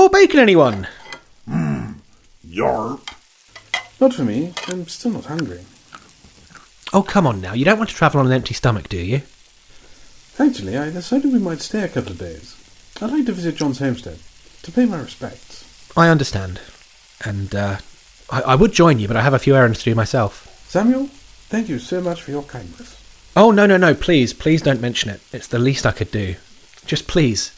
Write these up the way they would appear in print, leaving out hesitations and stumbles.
more bacon, anyone? Yarp. Not for me. I'm still not hungry. Oh, come on now. You don't want to travel on an empty stomach, do you? Actually, I decided we might stay a couple of days. I'd like to visit John's homestead, to pay my respects. I understand. And, I would join you, but I have a few errands to do myself. Samuel, thank you so much for your kindness. Oh, no, please don't mention it. It's the least I could do. Just please,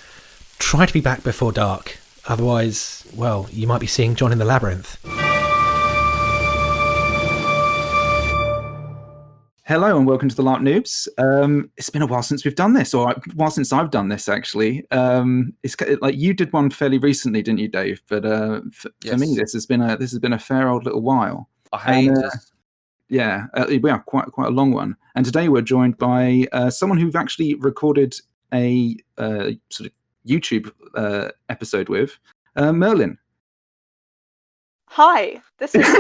try to be back before dark. Otherwise, well, you might be seeing John in the labyrinth. Hello and welcome to the LARP Noobs. It's been a while since we've done this, or a while since I've done this actually. It's like you did one fairly recently, didn't you, Dave? But for me, this has been a fair old little while. Yeah, quite a long one. And today we're joined by someone who've actually recorded a sort of YouTube episode with, Merlyn. Hi, this is my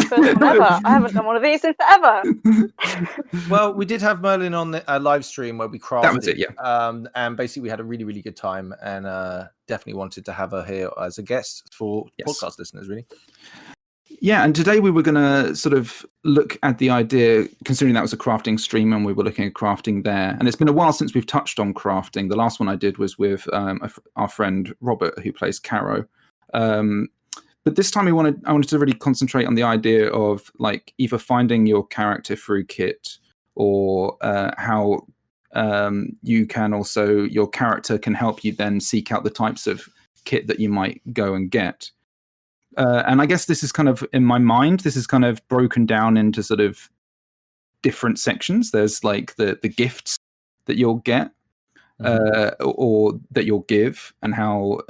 first one ever. I haven't done one of these in forever. Well, we did have Merlyn on the live stream where we crafted. That was it, yeah. And basically we had a really, really good time, and definitely wanted to have her here as a guest for podcast listeners, really. Yeah, and today we were going to sort of look at the idea, considering that was a crafting stream and we were looking at crafting there. And it's been a while since we've touched on crafting. The last one I did was with our friend Robert, who plays Caro. But this time I wanted to really concentrate on the idea of like either finding your character through kit, or how you can also, your character can help you then seek out the types of kit that you might go and get. And I guess this is kind of, in my mind, this is kind of broken down into sort of different sections. There's like the gifts that you'll get, or that you'll give, and how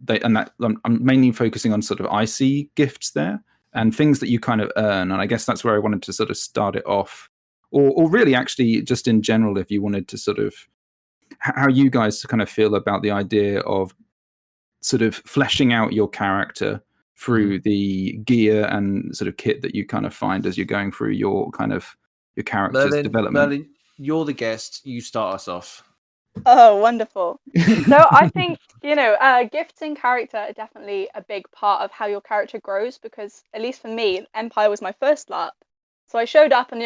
I'm mainly focusing on sort of icy gifts there and things that you kind of earn. And I guess that's where I wanted to sort of start it off, or really actually just in general, if you wanted to sort of how you guys kind of feel about the idea of sort of fleshing out your character through the gear and sort of kit that you kind of find as you're going through your kind of your character's development. Merlyn, you're the guest. You start us off. Oh, wonderful. So I think, gifts in character are definitely a big part of how your character grows, because at least for me, Empire was my first LARP. So I showed up and,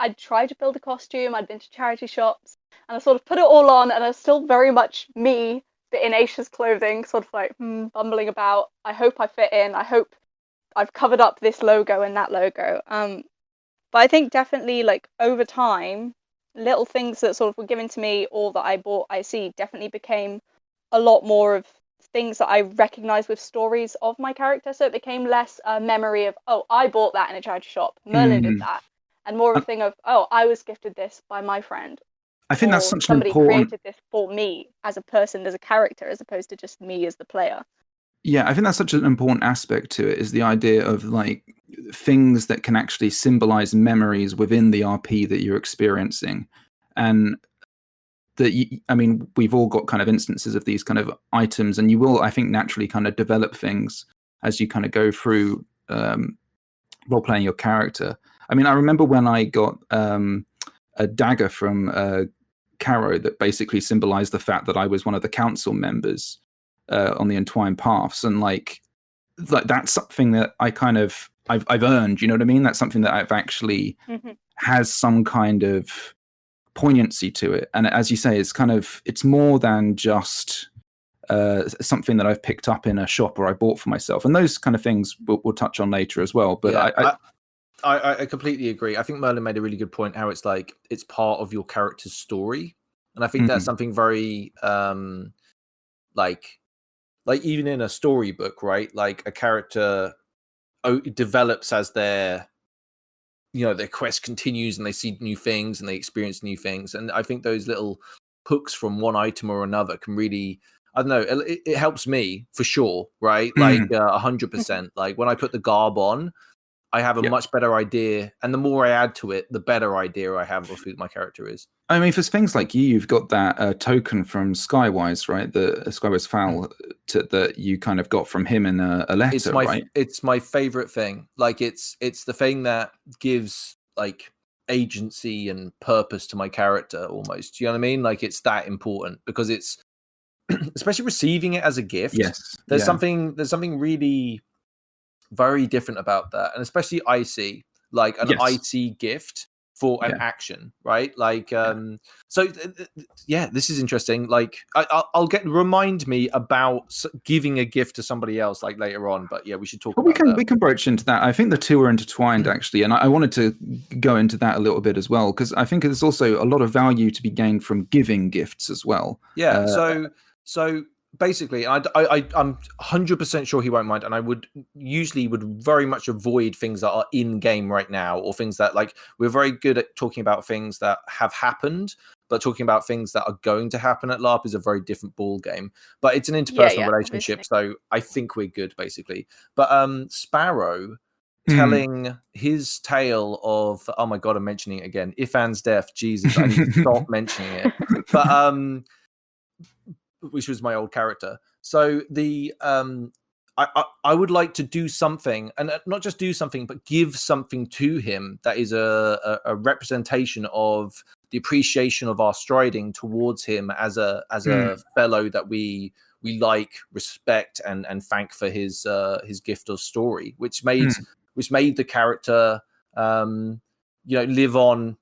I'd tried to build a costume, I'd been to charity shops, and I sort of put it all on, and I was still very much me, but in Aisha's clothing, sort of like bumbling about. I hope I fit in. I hope I've covered up this logo and that logo. But I think definitely like over time, little things that sort of were given to me or that I bought, definitely became a lot more of things that I recognized with stories of my character. So it became less a memory of, oh, I bought that in a charity shop, Merlyn did that, and more of a thing of, oh, I was gifted this by my friend. I think that's such an somebody important... created this for me as a person, as a character, as opposed to just me as the player. Yeah, I think that's such an important aspect to it, is the idea of like things that can actually symbolize memories within the RP that you're experiencing. And that, we've all got kind of instances of these kind of items, and you will, I think, naturally kind of develop things as you kind of go through role-playing your character. I remember when I got a dagger from Caro that basically symbolized the fact that I was one of the council members on the Entwined Paths, and like that's something that I've earned. You know what I mean? That's something that I've actually has some kind of poignancy to it. And as you say, it's more than just something that I've picked up in a shop or I bought for myself. And those kind of things we'll touch on later as well. But yeah, I completely agree. I think Merlyn made a really good point, how it's like it's part of your character's story, and I think that's something very like even in a storybook, right? Like a character develops as their quest continues, and they see new things and they experience new things. And I think those little hooks from one item or another can really, I don't know, it helps me for sure, right? Like 100%. Like when I put the garb on, I have a much better idea, and the more I add to it, the better idea I have of who my character is. For things like you've got that token from Skywise, right? The Skywise Fowl that you kind of got from him in a letter, right? It's my favorite thing. Like it's the thing that gives like agency and purpose to my character almost. Do you know what I mean? Like it's that important, because it's especially receiving it as a gift. Yes. There's something really very different about that, and especially icy, like an icy gift for an action, right? Like, so this is interesting. Like, I'll remind me about giving a gift to somebody else like later on, but yeah, we should talk. Well, we can broach into that. I think the two are intertwined actually, and I wanted to go into that a little bit as well, because I think there's also a lot of value to be gained from giving gifts as well. Yeah. So basically, I'm 100% sure he won't mind, and I would very much avoid things that are in game right now, or things that, like, we're very good at talking about things that have happened, but talking about things that are going to happen at LARP is a very different ball game. But it's an interpersonal relationship, obviously. so I think we're good basically. But Sparrow telling his tale of, oh my god, I'm mentioning it again, Ifan's death. Jesus, I need to stop mentioning it. But which was my old character. So the I would like to do something, and not just do something, but give something to him that is a representation of the appreciation of our striding towards him as a fellow that we like, respect, and thank for his gift of story, which made the character live on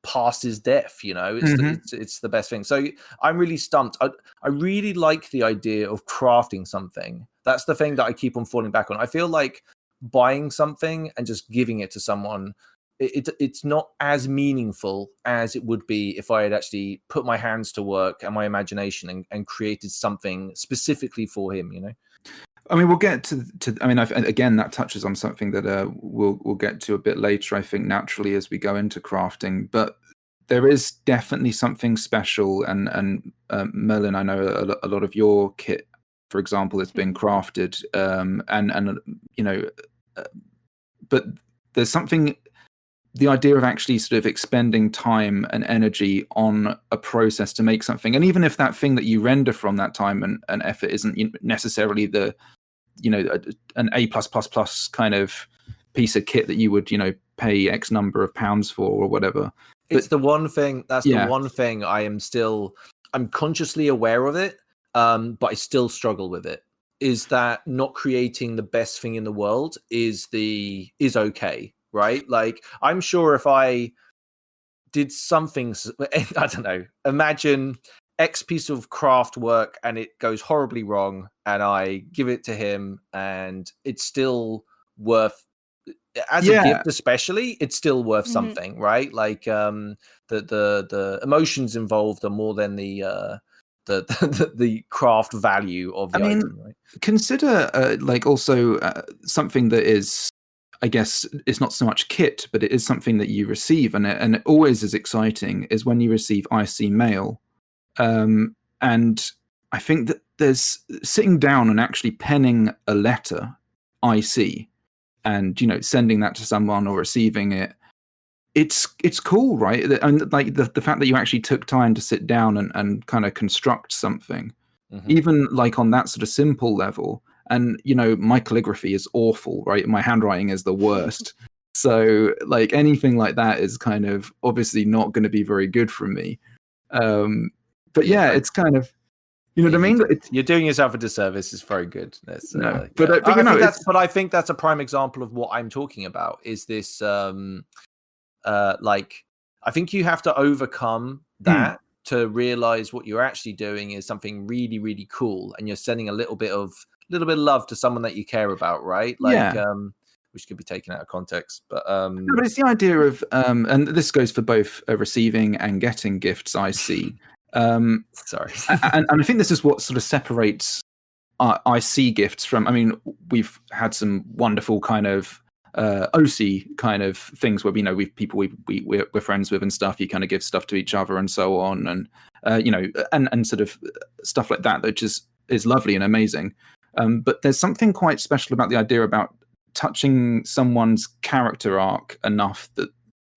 past his death. It's the best thing. So I'm really stumped. I really like the idea of crafting something. That's the thing that I keep on falling back on. I feel like buying something and just giving it to someone, it's not as meaningful as it would be if I had actually put my hands to work and my imagination and created something specifically for him. I mean, we'll get to. I mean, again, that touches on something that we'll get to a bit later, I think, naturally as we go into crafting. But there is definitely something special, and Merlyn, I know a lot of your kit, for example, has been crafted, but there's something. The idea of actually sort of expending time and energy on a process to make something, and even if that thing that you render from that time and effort isn't necessarily the, an A+++ kind of piece of kit that you would, pay X number of pounds for or whatever. It's the one thing. That's the one thing I'm consciously aware of it, but I still struggle with it. Is that not creating the best thing in the world is okay. Right? Like, I'm sure if I did something, I don't know, imagine X piece of craft work and it goes horribly wrong, and I give it to him and it's still worth, as a gift especially, it's still worth something, right? Like, the emotions involved are more than the craft value of the item, right? Consider also something that is, I guess, it's not so much kit, but it is something that you receive, and it always is exciting, is when you receive IC mail. And I think that there's sitting down and actually penning a letter, IC, and sending that to someone or receiving it. It's cool, right? And like the fact that you actually took time to sit down and kind of construct something, even like on that sort of simple level. And, my calligraphy is awful, right? My handwriting is the worst. So, like, anything like that is kind of obviously not going to be very good from me. But yeah, it's kind of, what I mean? You're doing yourself a disservice. It's very good. That's, I think that's a prime example of what I'm talking about. Is this, I think you have to overcome that to realize what you're actually doing is something really, really cool, and you're sending a little bit of love to someone that you care about, right? Like, which could be taken out of context, but no, but it's the idea of and this goes for both receiving and getting gifts, I see. Sorry. and I think this is what sort of separates IC gifts from, I mean, we've had some wonderful kind of OC kind of things where we've people we're friends with and stuff. You kind of give stuff to each other and so on, and and sort of stuff like that, which is lovely and amazing. But there's something quite special about the idea about touching someone's character arc enough that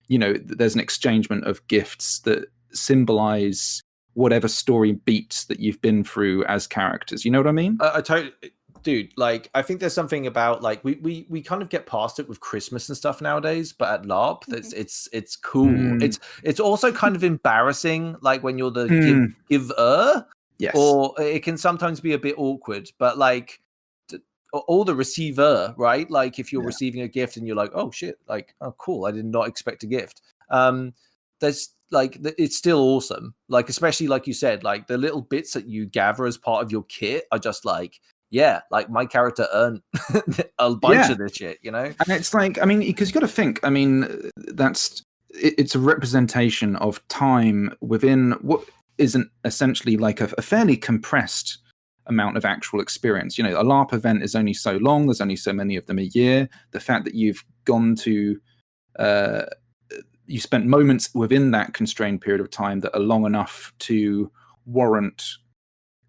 there's an exchangement of gifts that symbolize whatever story beats that you've been through as characters. You know what I mean? I totally. Dude, like, I think there's something about, like, we kind of get past it with Christmas and stuff nowadays, but at LARP, it's cool. It's also kind of embarrassing, like, when you're the giver, Yes. or it can sometimes be a bit awkward. But like, or the receiver, right? Like if you're receiving a gift and you're like, oh shit, like, oh cool, I did not expect a gift. There's like, it's still awesome. Like, especially like you said, like the little bits that you gather as part of your kit are just like, yeah, like my character earned a bunch of this shit, you know? And it's like, I mean, because you got to think, I mean, it's a representation of time within what isn't essentially like a fairly compressed amount of actual experience. You know, a LARP event is only so long, there's only so many of them a year. The fact that you've gone to you spent moments within that constrained period of time that are long enough to warrant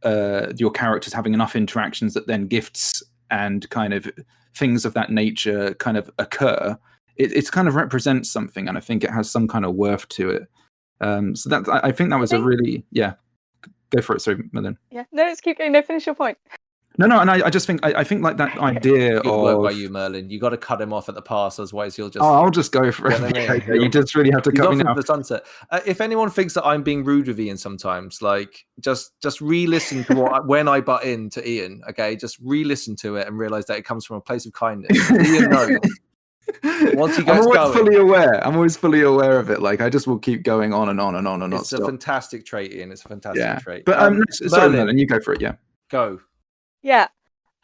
your characters having enough interactions that then gifts and kind of things of that nature kind of occur. It's kind of represents something, and I think it has some kind of worth to it. So that I think that was a really Go for it, sorry, Merlyn. Yeah, no, let's keep going. No, finish your point. No, and I just think I think like that idea Good work of by you, Merlyn. You got to cut him off at the pass, otherwise you'll just. Oh, I'll just go for it. Okay, you just really have to cut me now. The sunset. If anyone thinks that I'm being rude with Ian sometimes, like just re-listen to when I butt in to Ian. Okay, just re-listen to it and realize that it comes from a place of kindness. Ian knows. Once he gets I'm always fully aware of it. Like I just will keep going on and on and on and not It's stop. a fantastic trait, Ian. It's a fantastic trait. But sorry, Merlyn, you go for it. Yeah. Go. Yeah,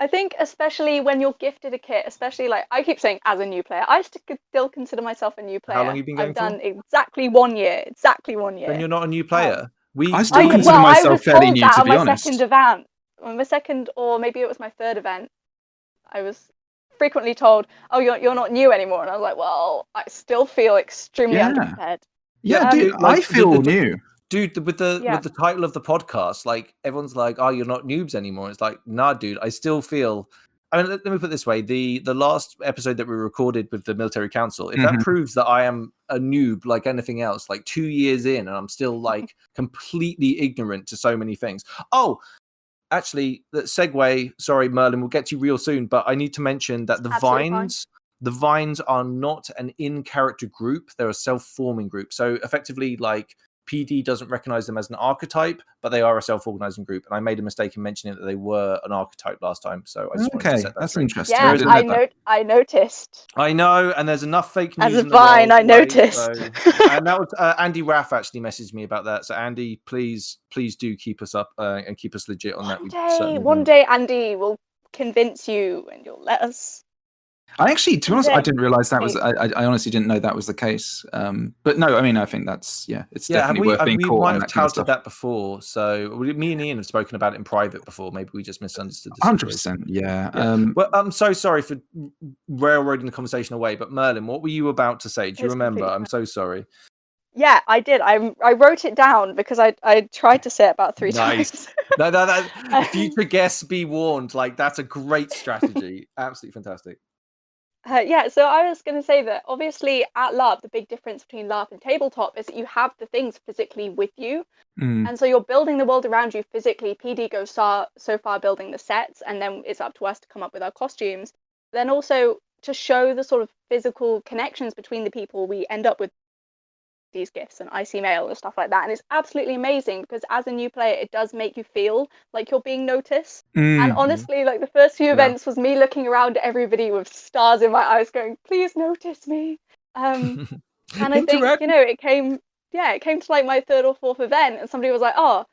I think especially when you're gifted a kit, especially like I keep saying as a new player, I still consider myself a new player. How long have you been going I've done exactly 1 year. Exactly 1 year. Then you're not a new player. I still consider myself fairly new, to be honest. Second event, my second, or maybe it was my third event, I was frequently told, "Oh, you're not new anymore," and I was like, "Well, I still feel extremely underprepared." Yeah, dude, I feel new. Dude, with the title of the podcast, like everyone's like, "Oh, you're not noobs anymore." It's like, nah, dude, I still feel. I mean, let me put it this way: the last episode that we recorded with the military council, if that proves that I am a noob like anything else, like 2 years in, and I'm still like completely ignorant to so many things. Oh, actually, that segue. Sorry, Merlyn, we'll get to you real soon, but I need to mention that the vines are not an in-character group; they're a self-forming group. So effectively, like. PD doesn't recognize them as an archetype, but they are a self-organizing group. And I made a mistake in mentioning that they were an archetype last time. So I just wanted to set that that's straight. interesting. Yeah, I noticed. I know, and there's enough fake news. As a Vine, I noticed. And that was Andy Raff actually messaged me about that. So Andy, please do keep us up and keep us legit on that. One day, Andy will convince you, and you'll let us. I actually, to be honest, I didn't realize that was. I honestly didn't know that was the case. But no, I mean, I think that's it's definitely worth being caught on that. We might have touted that before. So me and Ian have spoken about it in private before. Maybe we just misunderstood. 100%. Yeah. Well, I'm so sorry for railroading the conversation away. But Merlyn, what were you about to say? Do you remember? I'm so sorry. Yeah, I did. I wrote it down because I tried to say it about 3 times. No, future guests be warned. Like that's a great strategy. Absolutely fantastic. So I was going to say that obviously at LARP, the big difference between LARP and tabletop is that you have the things physically with you. And so you're building the world around you physically. PD goes so far building the sets, and then it's up to us to come up with our costumes. Then also to show the sort of physical connections between the people, we end up with these gifts and IC mail and stuff like that. And it's absolutely amazing because as a new player, it does make you feel like you're being noticed. And honestly, like the first few events was me looking around at everybody with stars in my eyes going, please notice me. And I think, it came to like my third or fourth event and somebody was like, oh,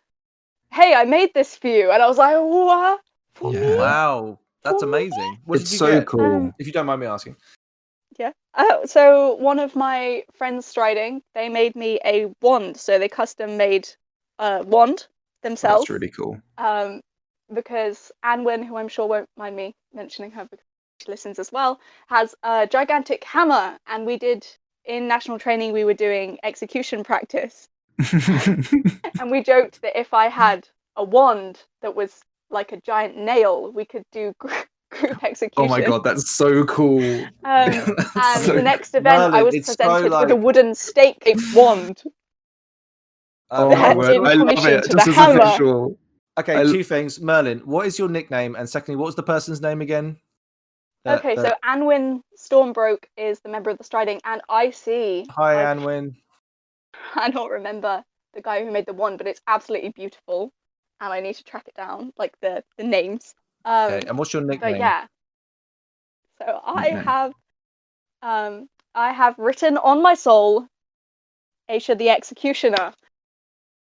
hey, I made this for you. And I was like, what? For me? Wow. That's amazing. What it's did you so get? Cool. If you don't mind me asking. Yeah. So one of my friends striding, they made me a wand. So they custom made a wand themselves. That's really cool. Because Anwen, who I'm sure won't mind me mentioning her because she listens as well, has a gigantic hammer. And we did, in national training, we were doing execution practice. And we joked that if I had a wand that was like a giant nail, we could do group execution. Oh my god, that's so cool. And the next event, I was presented with a wooden stake wand. Oh my word, I love it. Just as a visual. Okay, 2 things. Merlyn, what is your nickname? And secondly, what was the person's name again? So Anwen Stormbroke is the member of the Striding, and IC. Hi, Anwen. I don't remember the guy who made the wand, but it's absolutely beautiful. and I need to track it down, like the names. Okay, and what's your nickname? But yeah, so Nickname. I have written on my soul, Aisha the Executioner.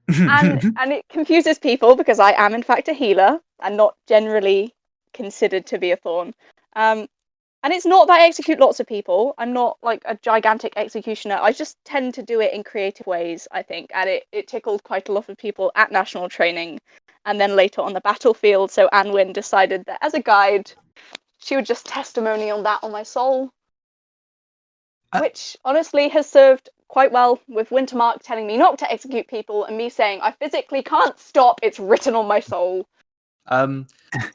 And it confuses people because I am in fact a healer and not generally considered to be a thorn. And it's not that I execute lots of people. I'm not like a gigantic executioner. I just tend to do it in creative ways, I think. And it tickled quite a lot of people at national training and then later on the battlefield. So Anwin decided that as a guide, she would just testimonial that on my soul. Which honestly has served quite well, with Wintermark telling me not to execute people and me saying I physically can't stop, it's written on my soul.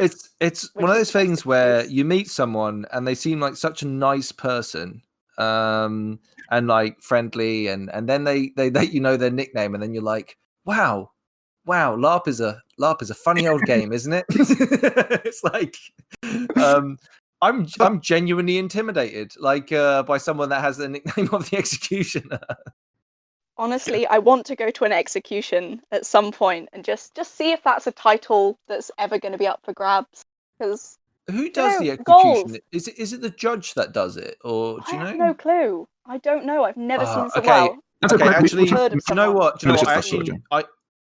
It's one of those things where you meet someone and they seem like such a nice person, and like friendly, and then they let you know their nickname, and then you're like, wow, LARP is a funny old game, isn't it? It's like, I'm genuinely intimidated, like by someone that has the nickname of the Executioner. Honestly, I want to go to an execution at some point and just see if that's a title that's ever going to be up for grabs. Because who does the execution? Goals. Is it the judge that does it, or do you know? I have no clue. I don't know. I've never seen someone. Okay. Well, That's okay, okay. actually, heard of do you know someone. what? Do you know what? Malicious Actually,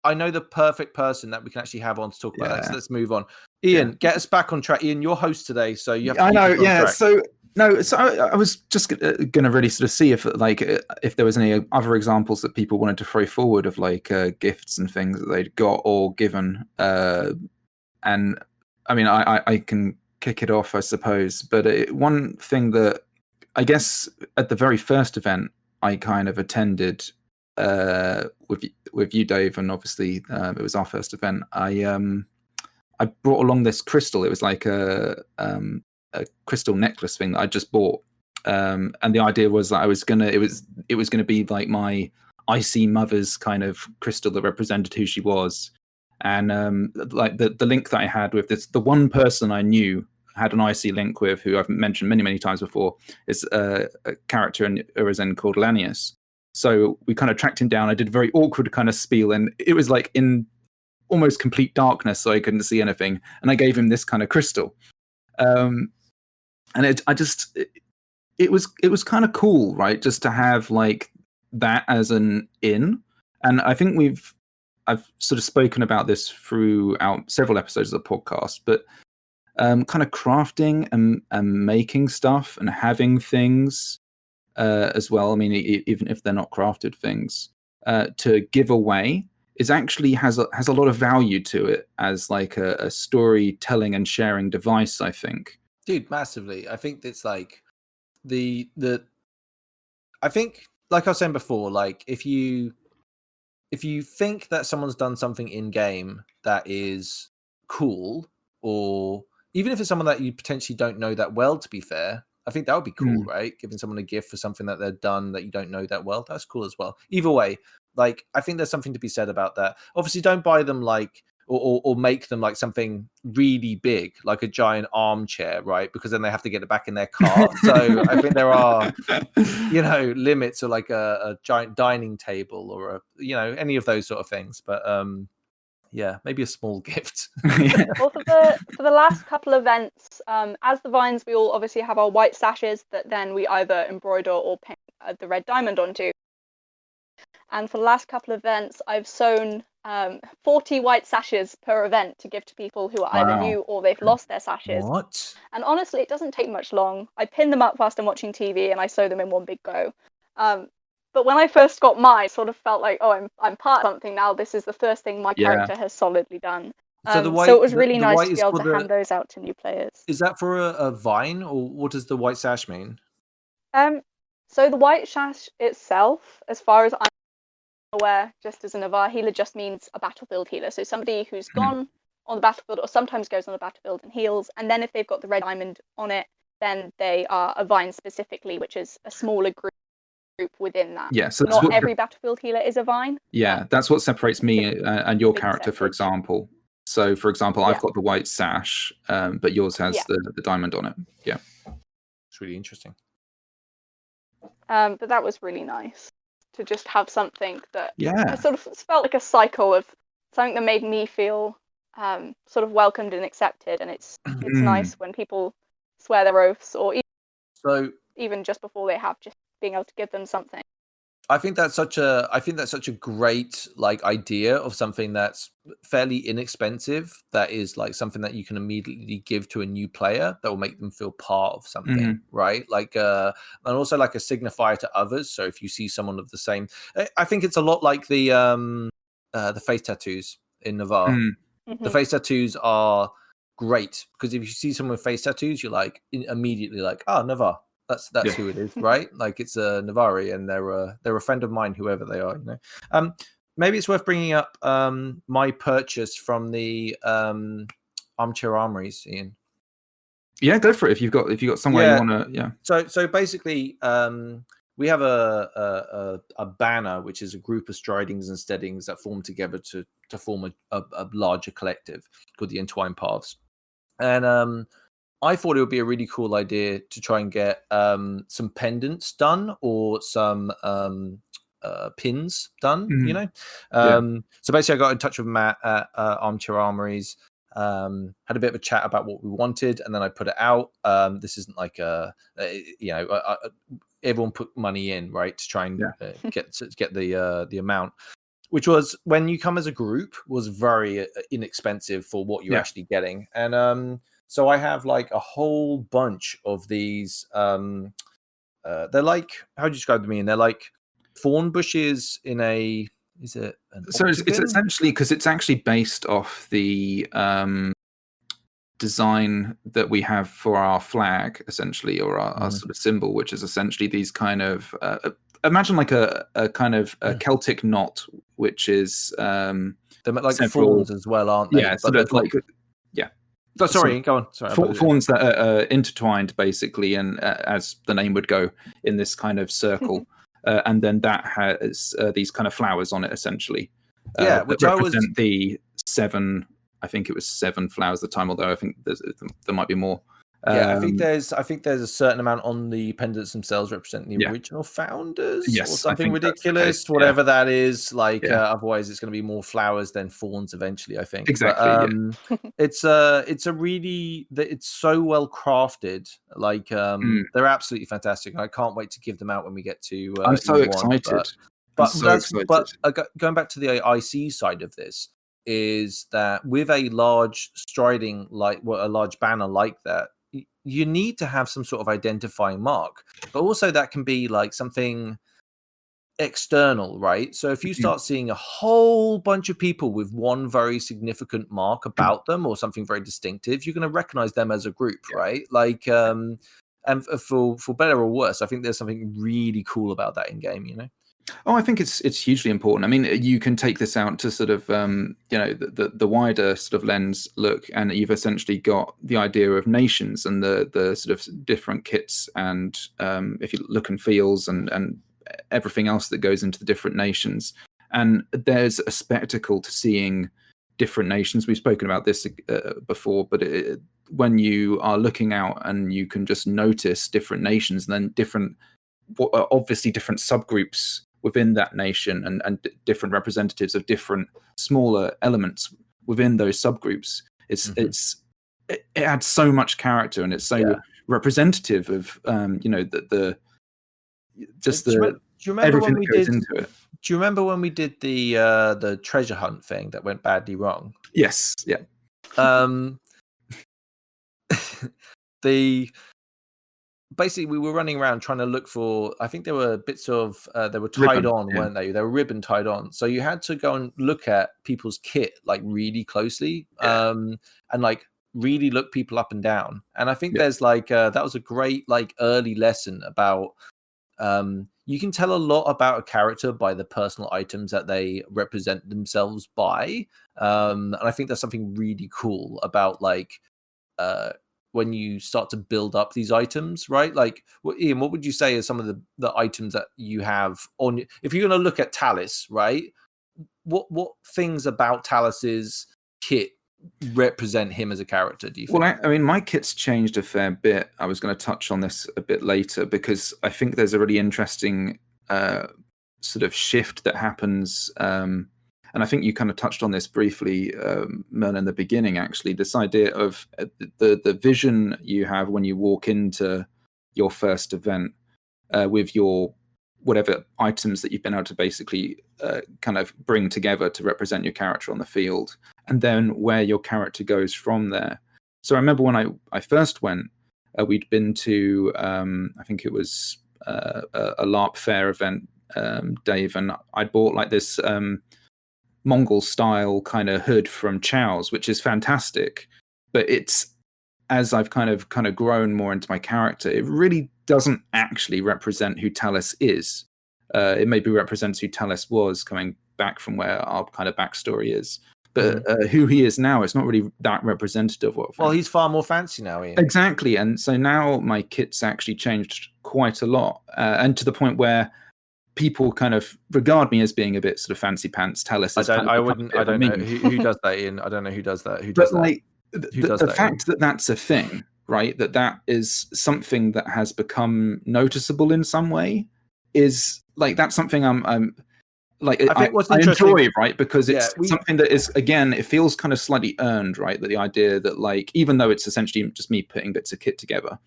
I know the perfect person that we can actually have on to talk about that. Yeah. So let's move on. Ian, get us back on track. Ian, you're host today, so you have to I keep know, us on yeah. track. So I was just going to really sort of see if there was any other examples that people wanted to throw forward of like gifts and things that they'd got or given. And I mean, I can kick it off, I suppose. But one thing that I guess at the very first event I kind of attended with you, Dave, and obviously it was our first event. I brought along this crystal. It was like a crystal necklace thing that I just bought, and the idea was that it was gonna be like my icy mother's kind of crystal that represented who she was, and like the link that I had with this, the one person I knew had an icy link with, who I've mentioned many times before, is a character in Urizen called Lanius. So we kind of tracked him down. I did a very awkward kind of spiel, and it was like in almost complete darkness, so I couldn't see anything. And I gave him this kind of crystal. And it was kind of cool, right? Just to have like that as an in. And I think I've sort of spoken about this throughout several episodes of the podcast, but kind of crafting and making stuff and having things as well. I mean, even if they're not crafted things, to give away is actually has a lot of value to it as like a storytelling and sharing device, I think. Dude, massively. I think it's like I think, like I was saying before, like if you think that someone's done something in game that is cool, or even if it's someone that you potentially don't know that well, to be fair, I think that would be cool, right? Giving someone a gift for something that they've done that you don't know that well, that's cool as well. Either way, like I think there's something to be said about that. Obviously, don't buy them like or make them like something really big, like a giant armchair, right? Because then they have to get it back in their car. So I think there are, limits, or like a giant dining table, or any of those sort of things. But yeah, maybe a small gift. Well, for the last couple of events, as the Vines, we all obviously have our white sashes that then we either embroider or paint the red diamond onto. And for the last couple of events, I've sewn 40 white sashes per event to give to people who are either new or they've lost their sashes. What? And honestly, it doesn't take much long. I pin them up whilst I'm watching TV and I sew them in one big go. But when I first got mine, I sort of felt like, oh, I'm part of something now. This is the first thing my character has solidly done. So it was really nice to be able to hand those out to new players. Is that for a vine, or what does the white sash mean? So the white sash itself, as far as I'm aware, just as an Avar healer, just means a battlefield healer. So somebody who's gone on the battlefield, or sometimes goes on the battlefield and heals, and then if they've got the red diamond on it, then they are a vine specifically, which is a smaller group within that. Yeah, so not every battlefield healer is a vine. Yeah, that's what separates me and your character, for example. So, for example, I've got the white sash, but yours has the diamond on it. Yeah, it's really interesting. But that was really nice to just have something that I sort of felt like a cycle of something that made me feel sort of welcomed and accepted, and it's nice when people swear their oaths, or even just before they have, just being able to give them something. I think that's such a great like idea of something that's fairly inexpensive, that is like something that you can immediately give to a new player that will make them feel part of something, right? Like and also like a signifier to others. So if you see someone of the same, I think it's a lot like the face tattoos in Navarre. The face tattoos are great because if you see someone with face tattoos, you're like immediately like, oh, Navarre. That's who it is, right? Like it's a Navari, and they're a friend of mine, whoever they are. You know, maybe it's worth bringing up my purchase from the Armchair Armories, Ian. Yeah, go for it. If you've got somewhere you want to, yeah. So basically, we have a banner, which is a group of stridings and steadings that form together to form a larger collective called the Entwined Paths, and I thought it would be a really cool idea to try and get some pendants done or some pins done, you know? So basically I got in touch with Matt at Armchair Armories, had a bit of a chat about what we wanted, and then I put it out. This isn't like everyone put money in, right, to try and get the amount, which was, when you come as a group, was very inexpensive for what you're actually getting. And so I have like a whole bunch of these. They're like, how do you describe them? And they're like thorn bushes in a. Is it? So it's essentially, because it's actually based off the design that we have for our flag, essentially, or our sort of symbol, which is essentially these kind of. Imagine like a kind of a Celtic knot, which is they're like thorns as well, aren't they? Yeah, sort of like. Oh, sorry, go on. Sorry, thorns that are intertwined, basically, and as the name would go, in this kind of circle, and then that has these kind of flowers on it, essentially. Which represent the 7. I think it was 7 flowers at the time, although I think there might be more. I think there's a certain amount on the pendants themselves representing the original founders, or something ridiculous, whatever that is. Like otherwise, it's going to be more flowers than thorns eventually, I think. Exactly. But, it's so well crafted. Like they're absolutely fantastic, and I can't wait to give them out when we get to. I'm so excited. But going back to the IC side of this, is that with a large striding, like a large banner like that, you need to have some sort of identifying mark, but also that can be like something external, right? So if you start seeing a whole bunch of people with one very significant mark about them or something very distinctive, you're going to recognize them as a group, right? Like, and for better or worse, I think there's something really cool about that in game, you know? Oh, I think it's hugely important. I mean, you can take this out to sort of the wider sort of lens look, and you've essentially got the idea of nations and the sort of different kits, and if you look and feels and everything else that goes into the different nations. And there's a spectacle to seeing different nations. We've spoken about this before, but when you are looking out and you can just notice different nations, and then obviously different subgroups within that nation, and different representatives of different smaller elements within those subgroups. It adds so much character, and it's so representative of everything that goes into it. Do you remember when we did the treasure hunt thing that went badly wrong? Yes. Yeah. Basically, we were running around trying to look for. I think there were bits of they were tied ribbon, on, weren't they? They were ribbon tied on. So you had to go and look at people's kit like really closely, and like really look people up and down. And I think there's like that was a great like early lesson about. You can tell a lot about a character by the personal items that they represent themselves by, and I think there's something really cool about like. When you start to build up these items, right? Like, Ian, what would you say are some of the items that you have on? If you're going to look at Talus, right? What things about Talus's kit represent him as a character? Do you think? Well, I mean, my kit's changed a fair bit. I was going to touch on this a bit later because I think there's a really interesting sort of shift that happens. And and I think you kind of touched on this briefly, Merlyn, in the beginning, actually, this idea of the vision you have when you walk into your first event with your whatever items that you've been able to basically kind of bring together to represent your character on the field, and then where your character goes from there. So I remember when I first went, we'd been to, I think it was a LARP fair event, Dave, and I'd bought like this Mongol style kind of hood from Chow's, which is fantastic. But it's, as I've kind of grown more into my character, it really doesn't actually represent who Talis is. It maybe represents who Talis was coming back from where our kind of backstory is. But who he is now, it's not really that representative of him. Well, he's far more fancy now, Ian. Exactly. And so now my kit's actually changed quite a lot. And to the point where people kind of regard me as being a bit sort of fancy pants. Talis is I don't know who does that, Ian. I don't know who does that. Who does that? The fact that that's a thing, right? That is something that has become noticeable in some way is like, that's something I'm like, I enjoy, right? Because it's something that is, again, it feels kind of slightly earned, right? That the idea that, like, even though it's essentially just me putting bits of kit together,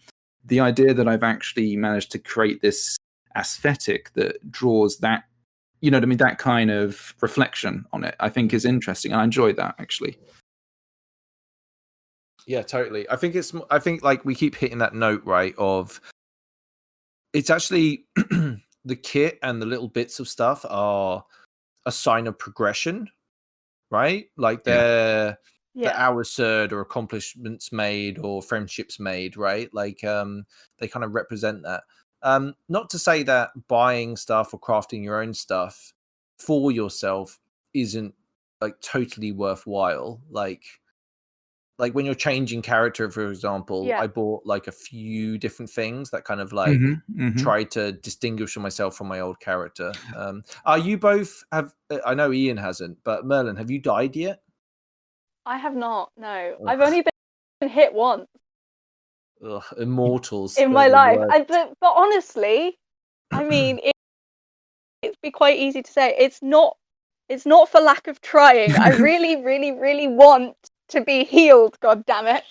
the idea that I've actually managed to create this aesthetic that draws that, you know what I mean, that kind of reflection on it, I think is interesting, and I enjoy that, actually. Yeah, totally. I think like we keep hitting that note, right, of it's actually the kit and the little bits of stuff are a sign of progression, right? Like they're the hours served or accomplishments made or friendships made, right? Like they kind of represent that. Not to say that buying stuff or crafting your own stuff for yourself isn't like totally worthwhile. Like when you're changing character, for example, I bought like a few different things that kind of like try to distinguish myself from my old character. You both have, I know Ian hasn't, but Merlyn, have you died yet? I have not, no. Ugh. I've only been hit once. Ugh, immortals. In my life. But honestly, I mean, it'd be quite easy to say. It's not for lack of trying. I really, really, really want to be healed, god damn it.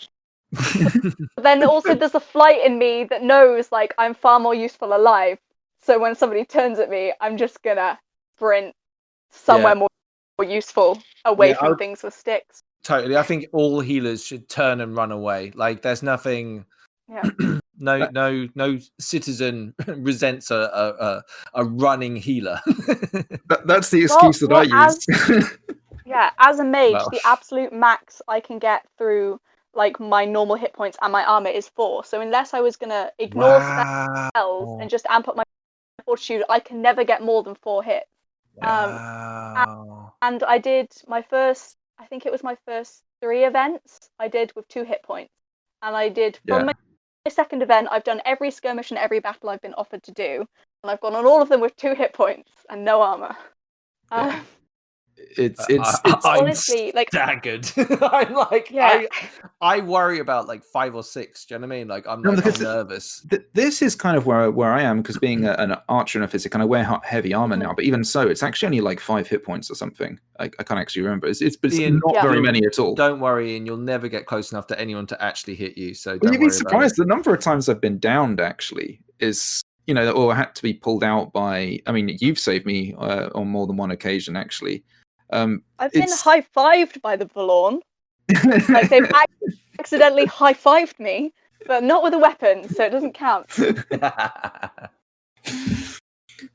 But then also there's a flight in me that knows like I'm far more useful alive. So when somebody turns at me, I'm just gonna sprint somewhere more useful away from things with sticks. Totally. I think all healers should turn and run away. Like there's nothing no citizen resents a running healer. That's the excuse that I use. As a mage, the absolute max I can get through like my normal hit points and my armor is 4. So unless I was gonna ignore spells and just amp up my fortitude, I can never get more than 4 hits. And I did my first 3 events I did with 2 hit points, and I did from my second event I've done every skirmish and every battle I've been offered to do, and I've gone on all of them with 2 hit points and no armor. It's honestly like staggered. I'm like I worry about like 5 or 6. Do you know what I mean? Like I'm nervous. This is kind of where I am, because being an archer and a physic, and I wear heavy armor now. But even so, it's actually only like 5 hit points or something. I can't actually remember. It's Ian, not very many at all. Don't worry, Ian. You'll never get close enough to anyone to actually hit you. So you'd be surprised the number of times I've been downed. Actually, is or had to be pulled out by. I mean, you've saved me on more than one occasion, actually. I've been high-fived by the Valorn. Like they've accidentally high-fived me, but not with a weapon, so it doesn't count.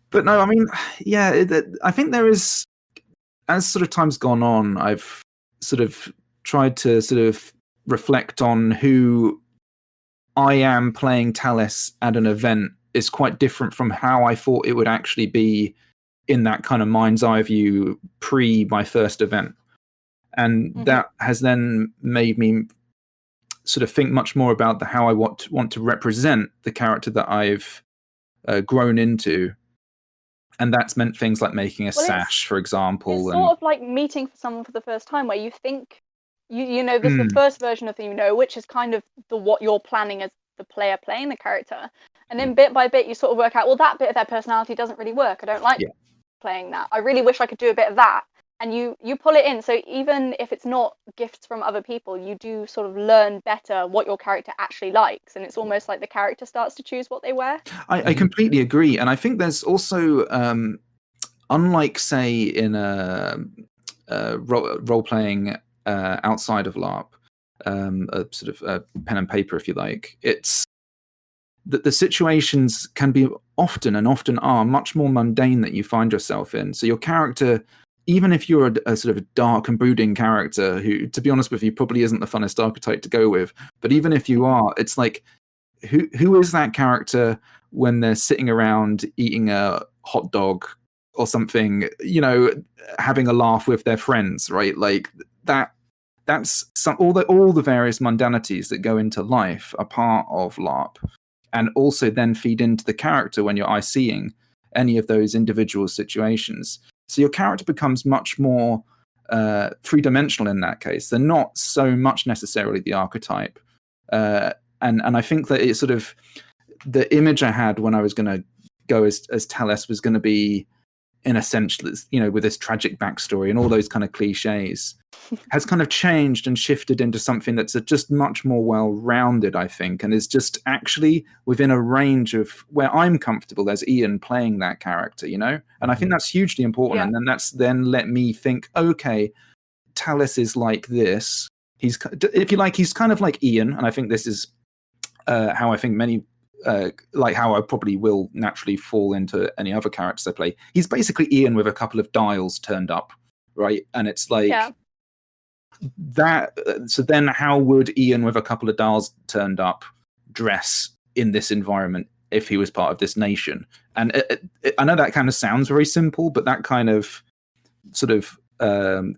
But no, I mean, I think there is, as sort of time's gone on, I've sort of tried to sort of reflect on who I am playing Talis at an event is quite different from how I thought it would actually be in that kind of mind's eye view pre my first event. And that has then made me sort of think much more about how I want to represent the character that I've grown into. And that's meant things like making a sash, for example. It's sort of like meeting someone for the first time, where you think, you know, this is the first version of the which is kind of what you're planning as the player playing the character. And then bit by bit, you sort of work out, well, that bit of their personality doesn't really work. I don't like playing that. I really wish I could do a bit of that. and you pull it in. So even if it's not gifts from other people, you do sort of learn better what your character actually likes, and it's almost like the character starts to choose what they wear. I completely agree, and I think there's also, unlike say in a role playing outside of LARP, a sort of pen and paper, if you like, it's that the situations can be often are much more mundane that you find yourself in. So your character, even if you're a sort of dark and brooding character who, to be honest with you, probably isn't the funnest archetype to go with, but even if you are, it's like, who is that character when they're sitting around eating a hot dog or something, having a laugh with their friends, right? Like that's all the various mundanities that go into life are part of LARP, and also then feed into the character when you're ICing any of those individual situations. So your character becomes much more three-dimensional in that case. They're not so much necessarily the archetype. And I think that it's sort of the image I had when I was going to go as Talis was going to be in a sense, with this tragic backstory and all those kind of cliches, has kind of changed and shifted into something that's just much more well-rounded, I think, and is just actually within a range of where I'm comfortable as Ian playing that character, And I think that's hugely important. Yeah. And then that's then let me think, okay, Talis is like this. He's, if you like, he's kind of like Ian, and I think this is how I think many like how I probably will naturally fall into any other characters I play. He's basically Ian with a couple of dials turned up, right? And it's like that. So then how would Ian with a couple of dials turned up dress in this environment if he was part of this nation? And I know that kind of sounds very simple, but that kind of sort of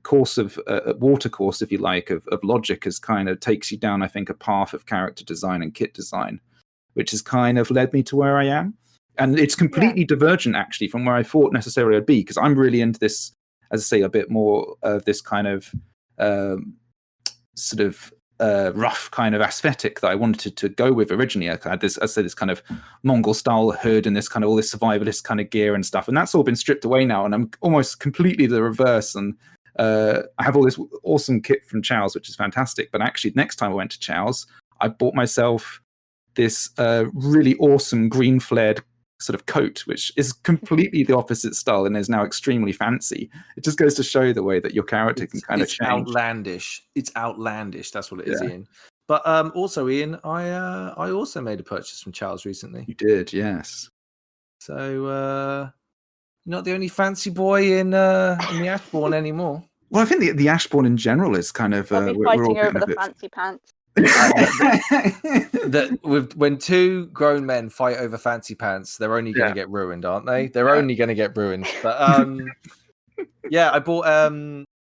course of water course, if you like, of logic is kind of takes you down, I think, a path of character design and kit design, which has kind of led me to where I am. And it's completely divergent, actually, from where I thought necessarily I'd be, because I'm really into this, as I say, a bit more of this kind of sort of rough kind of aesthetic that I wanted to go with originally. I had this, this kind of Mongol-style hood and this kind of all this survivalist kind of gear and stuff. And that's all been stripped away now, and I'm almost completely the reverse. And I have all this awesome kit from Chow's, which is fantastic. But actually, next time I went to Chow's, I bought myself this really awesome green flared sort of coat, which is completely the opposite style and is now extremely fancy. It just goes to show the way that your character can kind of change. Outlandish. It's outlandish. That's what it is, Ian. But also, Ian, I also made a purchase from Charles recently. You did, yes. So you're not the only fancy boy in the Ashbourne anymore. Well, I think the Ashbourne in general is kind of I'll be fighting over the fancy pants. When two grown men fight over fancy pants, they're only going to get ruined, aren't they? They're only going to get ruined. But I bought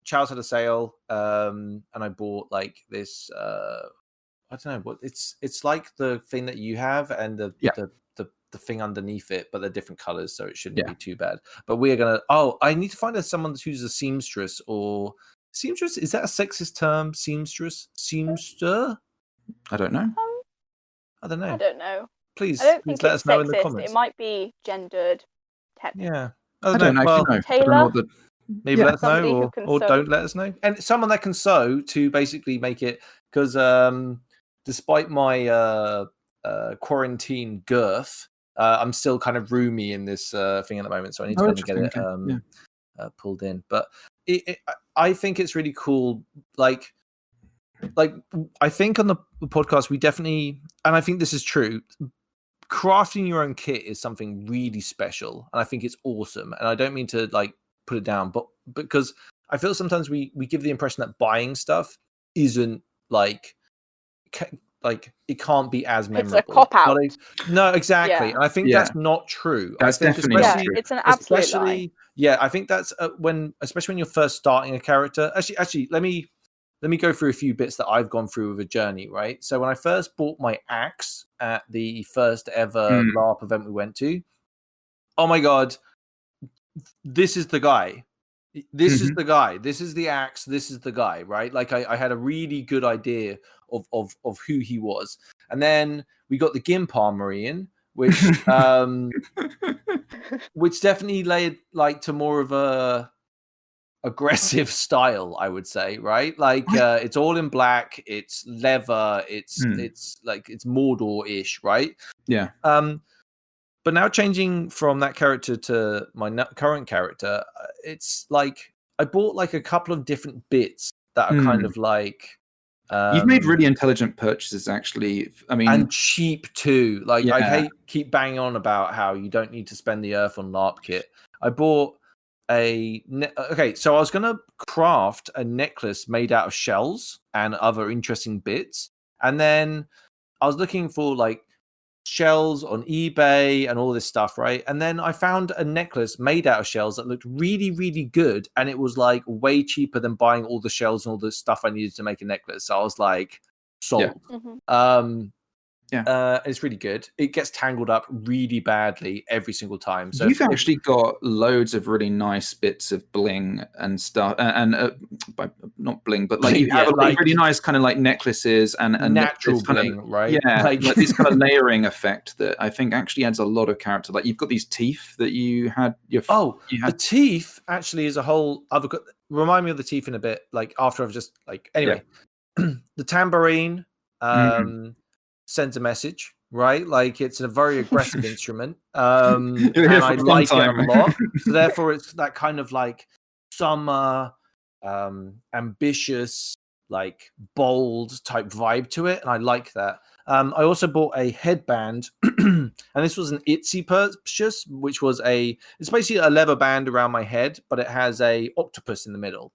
Charles had a sale, and I bought like this. I don't know what it's like the thing that you have and the thing underneath it, but they're different colors, so it shouldn't be too bad. But we're gonna. Oh, I need to find someone who's a seamstress or. Seamstress, is that a sexist term? Seamster? I don't know. I don't know. Please let us know in the comments. It might be gendered. Yeah. I don't know. Well, Taylor? Maybe let us know or don't let us know. And someone that can sew to basically make it, because despite my quarantine girth, I'm still kind of roomy in this thing at the moment, so I need to kind of get it pulled in. But I think it's really cool. Like I think on the podcast we definitely, and I think this is true, crafting your own kit is something really special, and I think it's awesome. And I don't mean to like put it down, but because I feel sometimes we give the impression that buying stuff isn't like it can't be as memorable. It's a cop out. No, exactly. And I think that's not true. That's definitely not true. It's an absolute lie. Yeah, I think that's especially when you're first starting a character. Actually, let me go through a few bits that I've gone through with a journey, right? So when I first bought my axe at the first ever LARP event we went to, oh my god, this is the guy. This is the guy. This is the axe. This is the guy, right? Like I had a really good idea of who he was, and then we got the Gimp armory in, which which definitely laid like to more of a aggressive style, I would say, right? Like it's all in black, it's leather, it's like it's Mordor-ish, right? Yeah. But now changing from that character to my current character, it's like I bought like a couple of different bits that are kind of like you've made really intelligent purchases, actually. I mean, and cheap too. Like I keep banging on about how you don't need to spend the earth on LARP kit. I bought so I was gonna craft a necklace made out of shells and other interesting bits, and then I was looking for like shells on eBay and all this stuff, right? And then I found a necklace made out of shells that looked really, really good, and it was like way cheaper than buying all the shells and all the stuff I needed to make a necklace. So I was like, sold. It's really good. It gets tangled up really badly every single time. So you've actually got loads of really nice bits of bling and stuff, and not bling, but like you have like really nice kind of like necklaces and natural bling, right? Yeah, like this kind of layering effect that I think actually adds a lot of character. Like you've got these teeth that you had. The teeth actually is a whole other. Remind me of the teeth in a bit. Like after I've just like anyway, the tambourine. Sends a message, right? Like it's a very aggressive instrument, and I like it a lot. So therefore, it's that kind of like summer, ambitious, like bold type vibe to it, and I like that. I also bought a headband, and this was an Etsy purchase, which was it's basically a leather band around my head, but it has a octopus in the middle,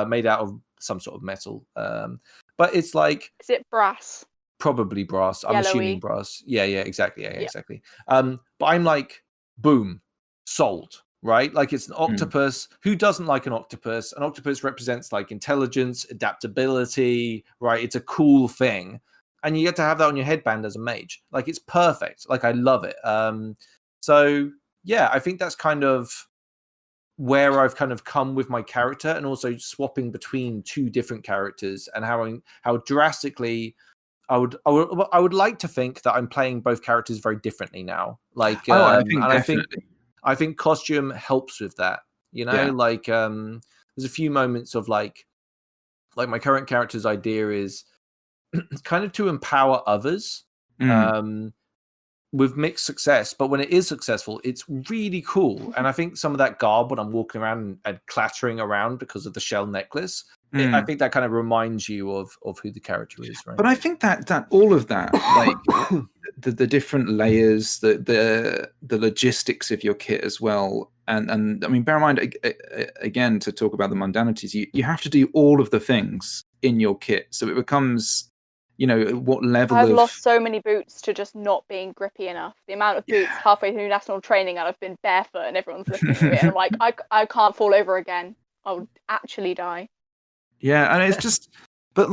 made out of some sort of metal. But it's like, is it brass? Probably brass. I'm Yellowy. assuming brass. Yeah, exactly. Yeah, exactly. But I'm like, boom, sold, right? Like it's an octopus. Who doesn't like an octopus? An octopus represents like intelligence, adaptability, right? It's a cool thing. And you get to have that on your headband as a mage. Like it's perfect. Like I love it. So yeah, I think that's kind of where I've kind of come with my character, and also swapping between two different characters, and how drastically I would like to think that I'm playing both characters very differently now. Like, I think costume helps with that. You know, like there's a few moments of like my current character's idea is kind of to empower others with mixed success, but when it is successful, it's really cool. And I think some of that garb when I'm walking around and clattering around because of the shell necklace. I think that kind of reminds you of who the character is, right? But I think that all of that, like the different layers, the logistics of your kit as well, and I mean, bear in mind again, to talk about the mundanities, you have to do all of the things in your kit, so it becomes, what level I've lost so many boots to just not being grippy enough. The amount of boots halfway through national training and I've been barefoot and everyone's looking at me and I'm like, I can't fall over again. I'll actually die. Yeah, and it's just, but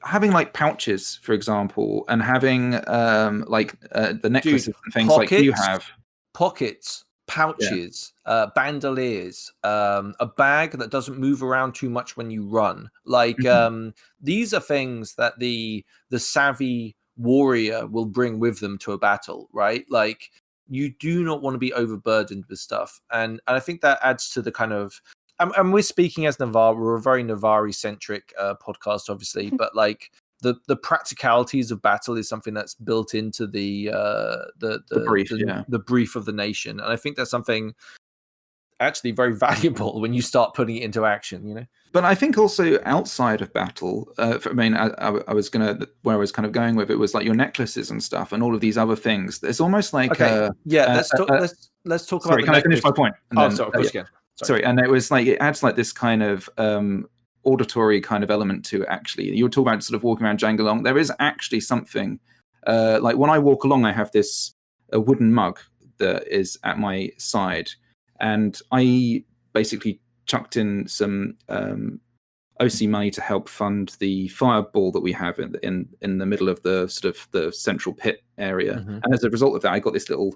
having like pouches, for example, and having the necklaces and things pockets, like you have. Pockets, pouches, bandoliers, a bag that doesn't move around too much when you run. Like these are things that the savvy warrior will bring with them to a battle, right? Like you do not want to be overburdened with stuff. And I think that adds to the kind of, and we're speaking as Navarre. We're a very Navarre-centric podcast, obviously, but like the practicalities of battle is something that's built into the brief of the nation, and I think that's something actually very valuable when you start putting it into action. But I think also outside of battle, I was where I was kind of going with it was like your necklaces and stuff, and all of these other things. It's almost like let's talk about. Sorry, can I finish my point? Sorry, of course you can. Sorry, and it was like it adds like this kind of auditory kind of element to it. Actually, you were talking about sort of walking around Jangalong. There is actually something like when I walk along, I have a wooden mug that is at my side, and I basically chucked in some OC money to help fund the fireball that we have in the middle of the sort of the central pit area, and as a result of that, I got this little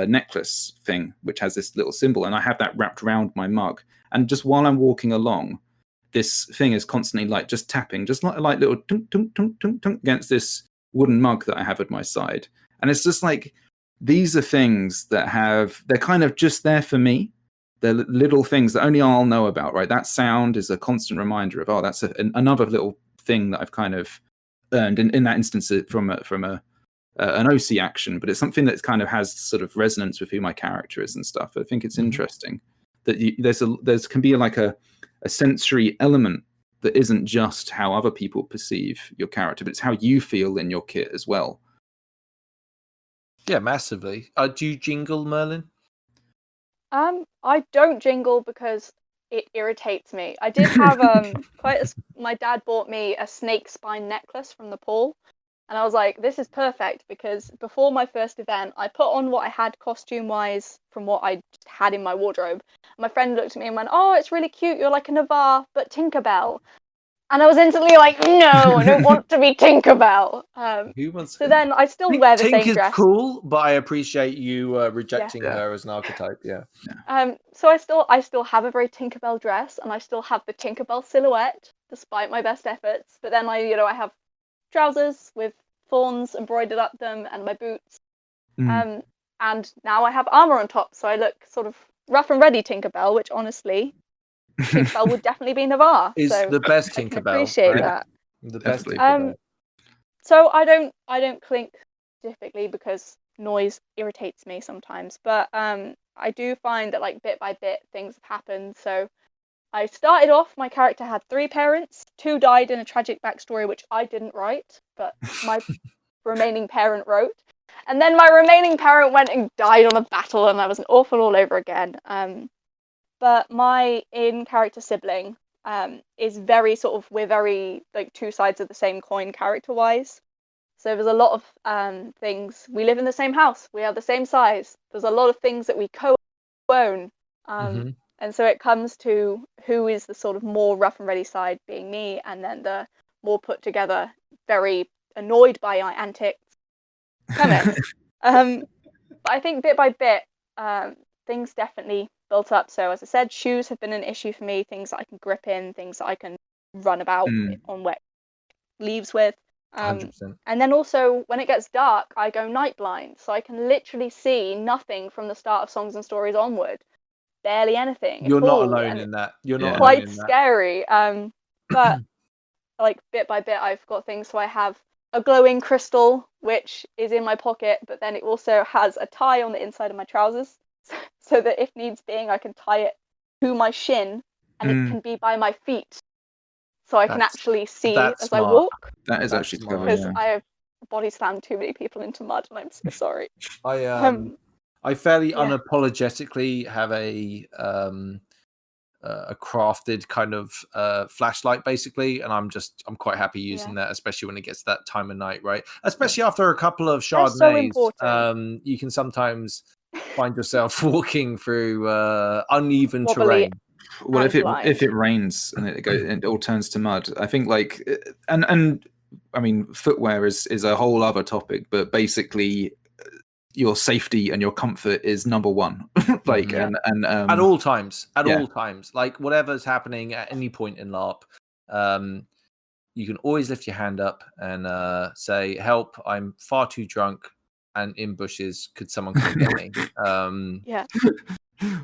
necklace thing which has this little symbol, and I have that wrapped around my mug, and just while I'm walking along, this thing is constantly like just tapping, just like little tunk, tunk, tunk, tunk, tunk against this wooden mug that I have at my side. And it's just like, these are things that they're kind of just there for me. They're little things that only I'll know about, right? That sound is a constant reminder of, that's another little thing that I've kind of earned. In that instance, from an OC action, but it's something that kind of has sort of resonance with who my character is and stuff. I think it's interesting that there's can be like a sensory element that isn't just how other people perceive your character, but it's how you feel in your kit as well. Yeah, massively. Do you jingle, Merlyn? I don't jingle because it irritates me. I did have my dad bought me a snake spine necklace from the pool. And I was like, this is perfect, because before my first event, I put on what I had costume-wise from what I had in my wardrobe. My friend looked at me and went, oh, it's really cute. You're like a Navarre, but Tinkerbell. And I was instantly like, no, I don't want to be Tinkerbell. So then I still wear the same dress. Tink is cool, but I appreciate you rejecting her as an archetype. Yeah. So I still have a very Tinkerbell dress, and I still have the Tinkerbell silhouette, despite my best efforts. But then I have trousers with thorns embroidered up them and my boots. And now I have armor on top, so I look sort of rough and ready Tinkerbell, which honestly, Tinkerbell would definitely be Navarre. Is so the best Tinkerbell. I can appreciate that. The best Tinkerbell. So I don't clink specifically because noise irritates me sometimes, but I do find that like bit by bit things have happened. So I started off, my character had 3 parents, 2 died in a tragic backstory, which I didn't write, but my remaining parent wrote. And then my remaining parent went and died on a battle, and I was an orphan all over again. But my in-character sibling is very we're very like 2 sides of the same coin character-wise. So there's a lot of things. We live in the same house. We are the same size. There's a lot of things that we co-own. And so it comes to who is the sort of more rough and ready side, being me, and then the more put together, very annoyed by my antics, Clement. But I think bit by bit, things definitely built up. So as I said, shoes have been an issue for me, things that I can grip in, things that I can run about on wet leaves with. 100%. And then also, when it gets dark, I go night blind, so I can literally see nothing from the start of Songs and Stories onward. Barely anything. You're not alone in that. You're not quite scary. But like bit by bit, I've got things. So I have a glowing crystal, which is in my pocket, but then it also has a tie on the inside of my trousers, so that if needs being, I can tie it to my shin, and it can be by my feet, so I can actually see as I walk. That is actually smart, because I have body slammed too many people into mud, and I'm so sorry. I fairly unapologetically have a crafted kind of flashlight, basically, and I'm quite happy using that, especially when it gets to that time of night, right? Especially after a couple of Chardonnays, you can sometimes find yourself walking through uneven terrain. Well, if it rains and it all turns to mud, I think and I mean, footwear is a whole other topic, but basically your safety and your comfort is number one. And at all times, like whatever's happening at any point in LARP, you can always lift your hand up and say, help, I'm far too drunk and in bushes, could someone come get me?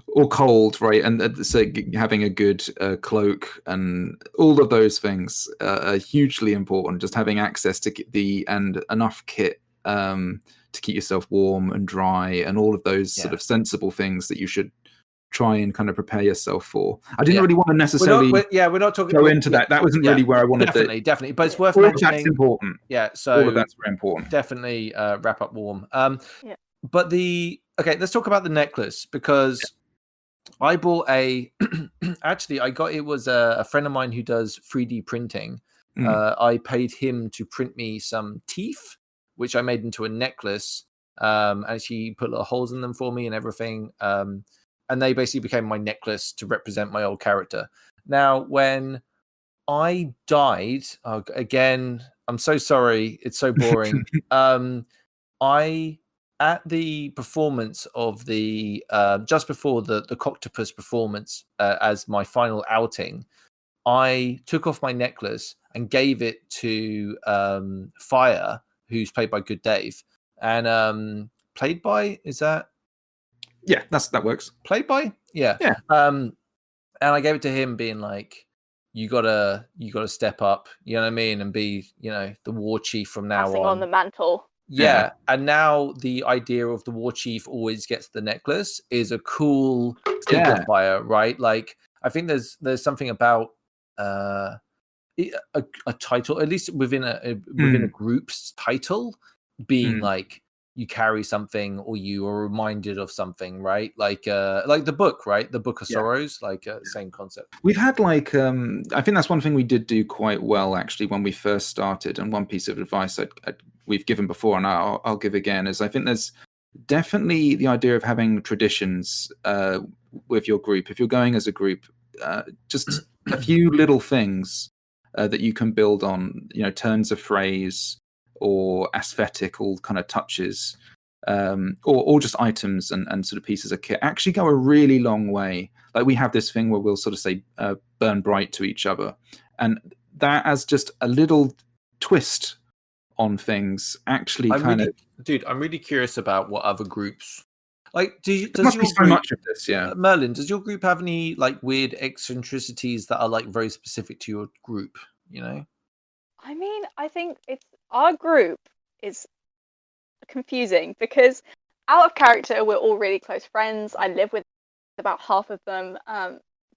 Or cold, right? And so having a good cloak and all of those things are hugely important. Just having access to and enough kit to keep yourself warm and dry, and all of those sort of sensible things that you should try and kind of prepare yourself for. I didn't really want to necessarily we're not talking go into that. That wasn't really where I wanted to. Definitely, but it's worth all mentioning. That's important. Yeah, so all of that's very important. Definitely wrap up warm. But let's talk about the necklace, because I bought actually it was a friend of mine who does 3D printing. I paid him to print me some teeth, which I made into a necklace, and she put little holes in them for me and everything. And they basically became my necklace to represent my old character. Now, when I died, again, I'm so sorry, it's so boring. At the performance of the just before the Coctopus performance as my final outing, I took off my necklace and gave it to Fire, who's played by Good Dave, and played by, is that Yeah, that works. Played by? Yeah. Yeah. And I gave it to him being like, you gotta step up, you know what I mean, and be, the war chief from now Passing on. on the mantle. Yeah, and now the idea of the war chief always gets the necklace is a cool signifier, right? Like, I think there's something about a title, at least within a group's title, being like you carry something or you are reminded of something, right? Like the book, right? The Book of Sorrows, same concept. We've had I think that's one thing we did do quite well actually when we first started, and one piece of advice we've given before and I'll give again is I think there's definitely the idea of having traditions with your group. If you're going as a group, just a few little things that you can build on, turns of phrase or aesthetical kind of touches, or just items and sort of pieces of kit actually go a really long way. Like we have this thing where we'll sort of say burn bright to each other, and that as just a little twist on things actually I'm really curious about what other groups like. Does must your be so group, much of this, Merlyn, does your group have any like weird eccentricities that are like very specific to your group? I mean, I think our group is confusing because out of character, we're all really close friends. I live with about half of them,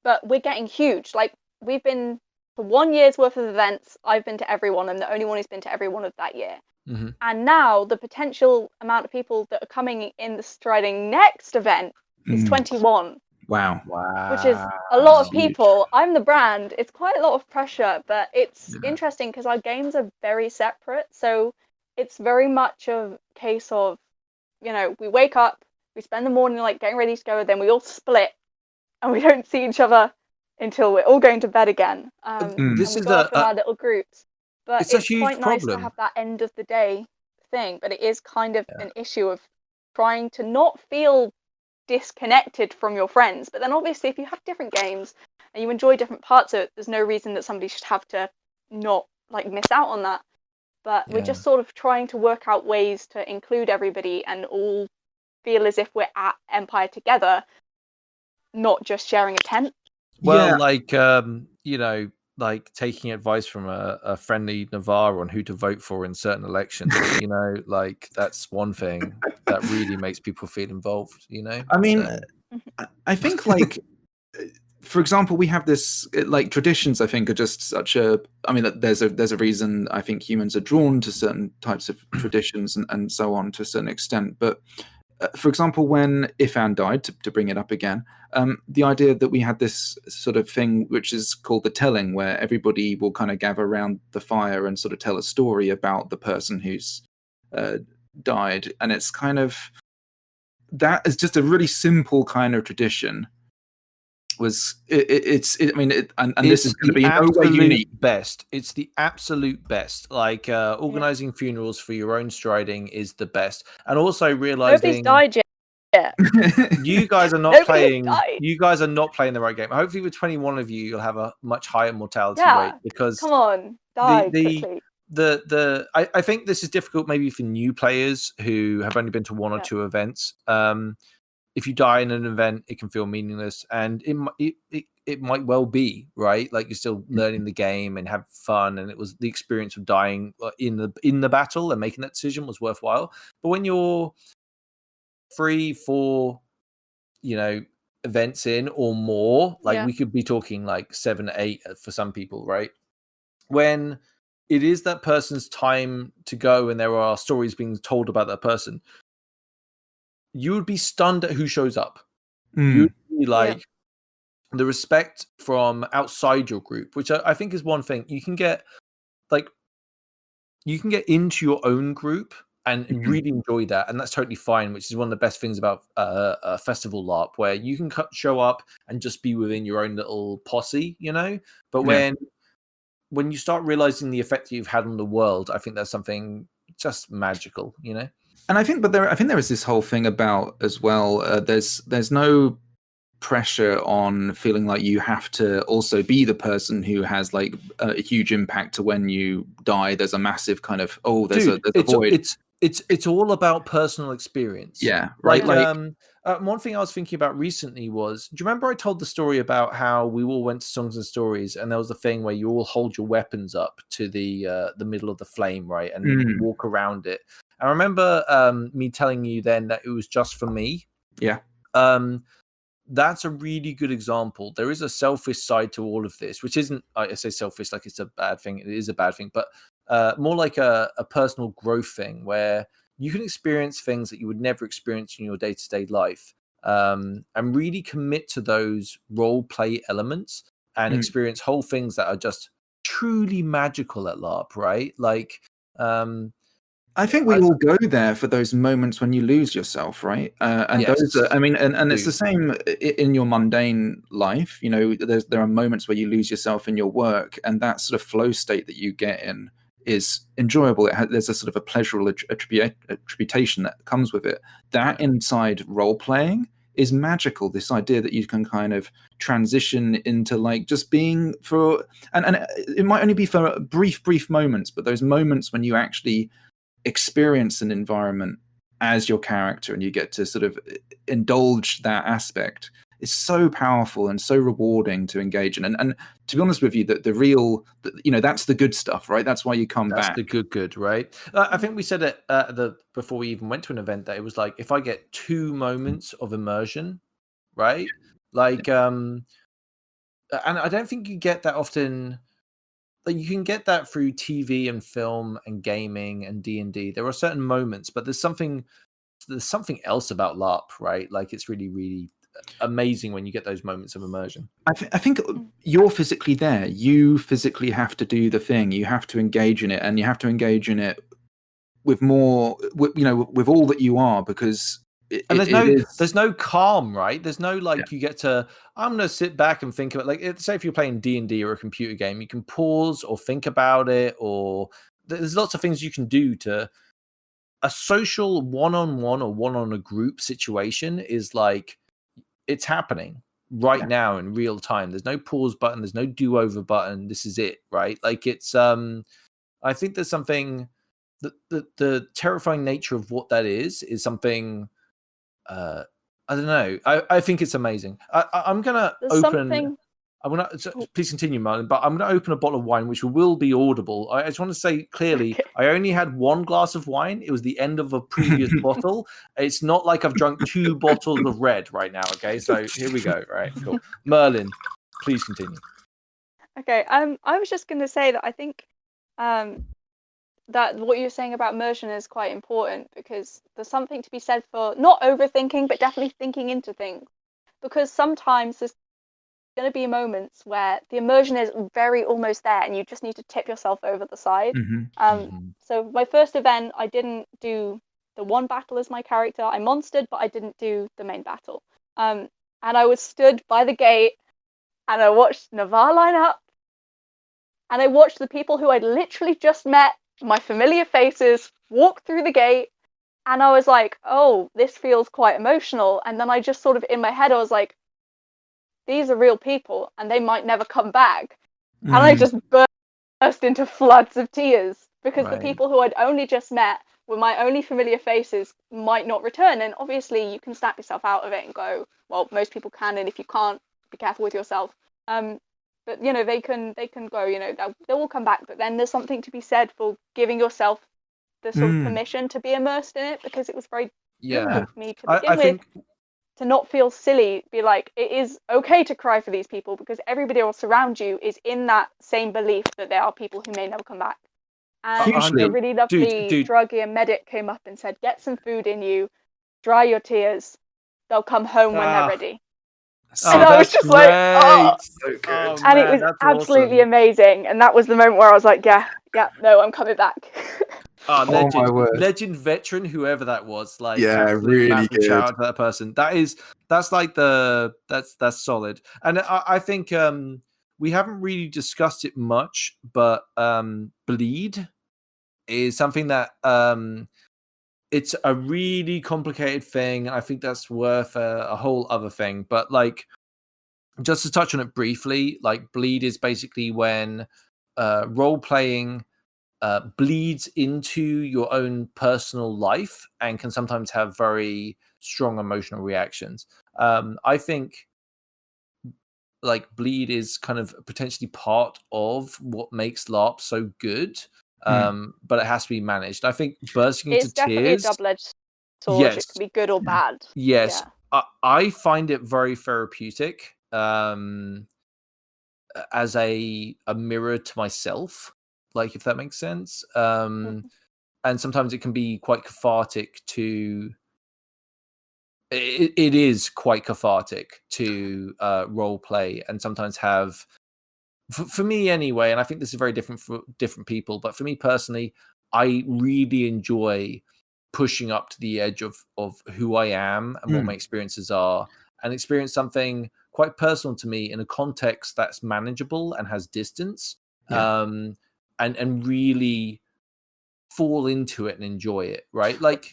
but we're getting huge. Like we've been for 1 year's worth of events. I've been to every one. I'm the only one who's been to every one of that year. Mm-hmm. And now the potential amount of people that are coming in the Striding next event is 21. Wow. Which is a lot of people. I'm the brand. It's quite a lot of pressure, but it's interesting because our games are very separate. So it's very much a case of, we wake up, we spend the morning like getting ready to go, then we all split and we don't see each other until we're all going to bed again. This is go off in our little groups. But it's a huge quite nice problem to have that end of the day thing. But it is kind of an issue of trying to not feel disconnected from your friends. But then obviously if you have different games and you enjoy different parts of it, there's no reason that somebody should have to not miss out on that. But we're just sort of trying to work out ways to include everybody and all feel as if we're at Empire together, not just sharing a tent. Well, like taking advice from a friendly Navarre on who to vote for in certain elections, like that's one thing that really makes people feel involved, I mean, I think for example, we have this traditions. I think are just such a. I mean, there's a reason I think humans are drawn to certain types of traditions and so on to a certain extent. But for example, when Ifan died, to bring it up again, the idea that we had this sort of thing which is called the telling, where everybody will kind of gather around the fire and sort of tell a story about the person who's died, and it's kind of that is just a really simple kind of tradition. And this is going to be no way unique. Best. It's the absolute best. Like organizing funerals for your own striding is the best, and also realizing nobody's died yet. You guys are not playing. You guys are not playing the right game. Hopefully, with 21 of you, you'll have a much higher mortality rate because come on, die quickly. I think this is difficult maybe for new players who have only been to one or two events. If you die in an event, it can feel meaningless, and it might well be, right? Like you're still learning the game and have fun, and it was the experience of dying in the battle and making that decision was worthwhile. But when you're 3-4, events in or more, we could be talking like 7-8 for some people, right? When it is that person's time to go and there are stories being told about that person, you would be stunned at who shows up. You'd be like the respect from outside your group, which I think is one thing. You can get into your own group and really enjoy that, and that's totally fine, which is one of the best things about a festival LARP, where you can show up and just be within your own little posse, But when you start realizing the effect that you've had on the world, I think that's something just magical, And I think there is this whole thing about as well. There's no pressure on feeling like you have to also be the person who has like a huge impact to when you die. There's a massive kind of there's a void. it's all about personal experience. Yeah, right. One thing I was thinking about recently was, do you remember I told the story about how we all went to Songs and Stories, and there was a thing where you all hold your weapons up to the middle of the flame, right, and you walk around it. I remember me telling you then that it was just for me. Yeah. That's a really good example. There is a selfish side to all of this, which isn't, I say selfish like it's a bad thing. It is a bad thing, but more like a personal growth thing where you can experience things that you would never experience in your day-to-day life, and really commit to those role play elements and experience whole things that are just truly magical at LARP, right? Like, I think we all go there for those moments when you lose yourself, right? And Yes. those are, I mean, and it's the same in your mundane life. You know, there are moments where you lose yourself in your work, and that sort of flow state that you get in is enjoyable. There's a sort of a pleasurable attribution that comes with it. That inside role playing is magical. This idea that you can kind of transition into like just being for, and it might only be for brief moments, but those moments when you actually experience an environment as your character and you get to sort of indulge that aspect is so powerful and so rewarding to engage in. And to be honest with you, the real, that's the good stuff, right? That's why you come back. That's the good, right? I think we said it before we even went to an event that it was like, if I get 2 moments of immersion, right? Like, and I don't think you get that often. Like, you can get that through TV and film and gaming and D&D. There are certain moments, but there's something else about LARP, right? Like, it's really, really amazing when you get those moments of immersion. I think you're physically there. You physically have to do the thing. You have to engage in it, and you have to engage in it with more, with all that you are, because there's no calm, right? There's no you get to, I'm gonna sit back and think about, like, say if you're playing D&D or a computer game, you can pause or think about it, or there's lots of things you can do. To a social one-on-one or one-on-a-group situation is like, it's happening right now in real time. There's no pause button, there's no do-over button. This is it, right? Like, it's I think there's something, the terrifying nature of what that is something, I don't know. I think it's amazing. I'm gonna open. Please continue, Merlyn. But I'm gonna open a bottle of wine, which will be audible. I just want to say clearly, I only had 1 glass of wine. It was the end of a previous bottle. It's not like I've drunk 2 bottles of red right now. Okay, so here we go. Right, cool. Merlyn, please continue. Okay. I was just gonna say that I think that what you're saying about immersion is quite important, because there's something to be said for not overthinking, but definitely thinking into things. Because sometimes there's going to be moments where the immersion is very almost there and you just need to tip yourself over the side. So my first event, I didn't do the one battle as my character. I monstered, but I didn't do the main battle. And I was stood by the gate and I watched Navarre line up, and I watched the people who I'd literally just met, my familiar faces, walk through the gate, and I was like, oh, this feels quite emotional. And then I just sort of, in my head, I was like, these are real people and they might never come back. And I just burst into floods of tears, because the people who I'd only just met with my only familiar faces might not return. And obviously you can snap yourself out of it and go, well, most people can, and if you can't, be careful with yourself. But they can go, they'll all come back. But then there's something to be said for giving yourself the sort of permission to be immersed in it, because it was very difficult for me to begin with, to not feel silly, be like, it is okay to cry for these people, because everybody else around you is in that same belief that there are people who may never come back. And a really lovely druggie and medic came up and said, get some food in you, dry your tears, they'll come home when they're ready. And I was just great. So good. And it was absolutely amazing. And that was the moment where I was like, yeah, no, I'm coming back. Legend, my word. Legend veteran, whoever that was. Like, really good. Shout out to that person. That's solid. And I think we haven't really discussed it much, but bleed is something that it's a really complicated thing. I think that's worth a whole other thing. But like, just to touch on it briefly, like, bleed is basically when role playing bleeds into your own personal life and can sometimes have very strong emotional reactions. I think like bleed is kind of potentially part of what makes LARP so good, but it has to be managed. I think bursting into It's definitely a tears. double-edged sword. It Yes, can be good or bad. yes. Yeah. I find it very therapeutic as a mirror to myself, like if that makes sense. Mhm. And sometimes it can be quite cathartic to. It is quite cathartic to role play and sometimes have, for me anyway, and I think this is very different for different people, but for me personally, I really enjoy pushing up to the edge of who I am and what my experiences are, and experience something quite personal to me in a context that's manageable and has distance, and really fall into it and enjoy it, right? Like,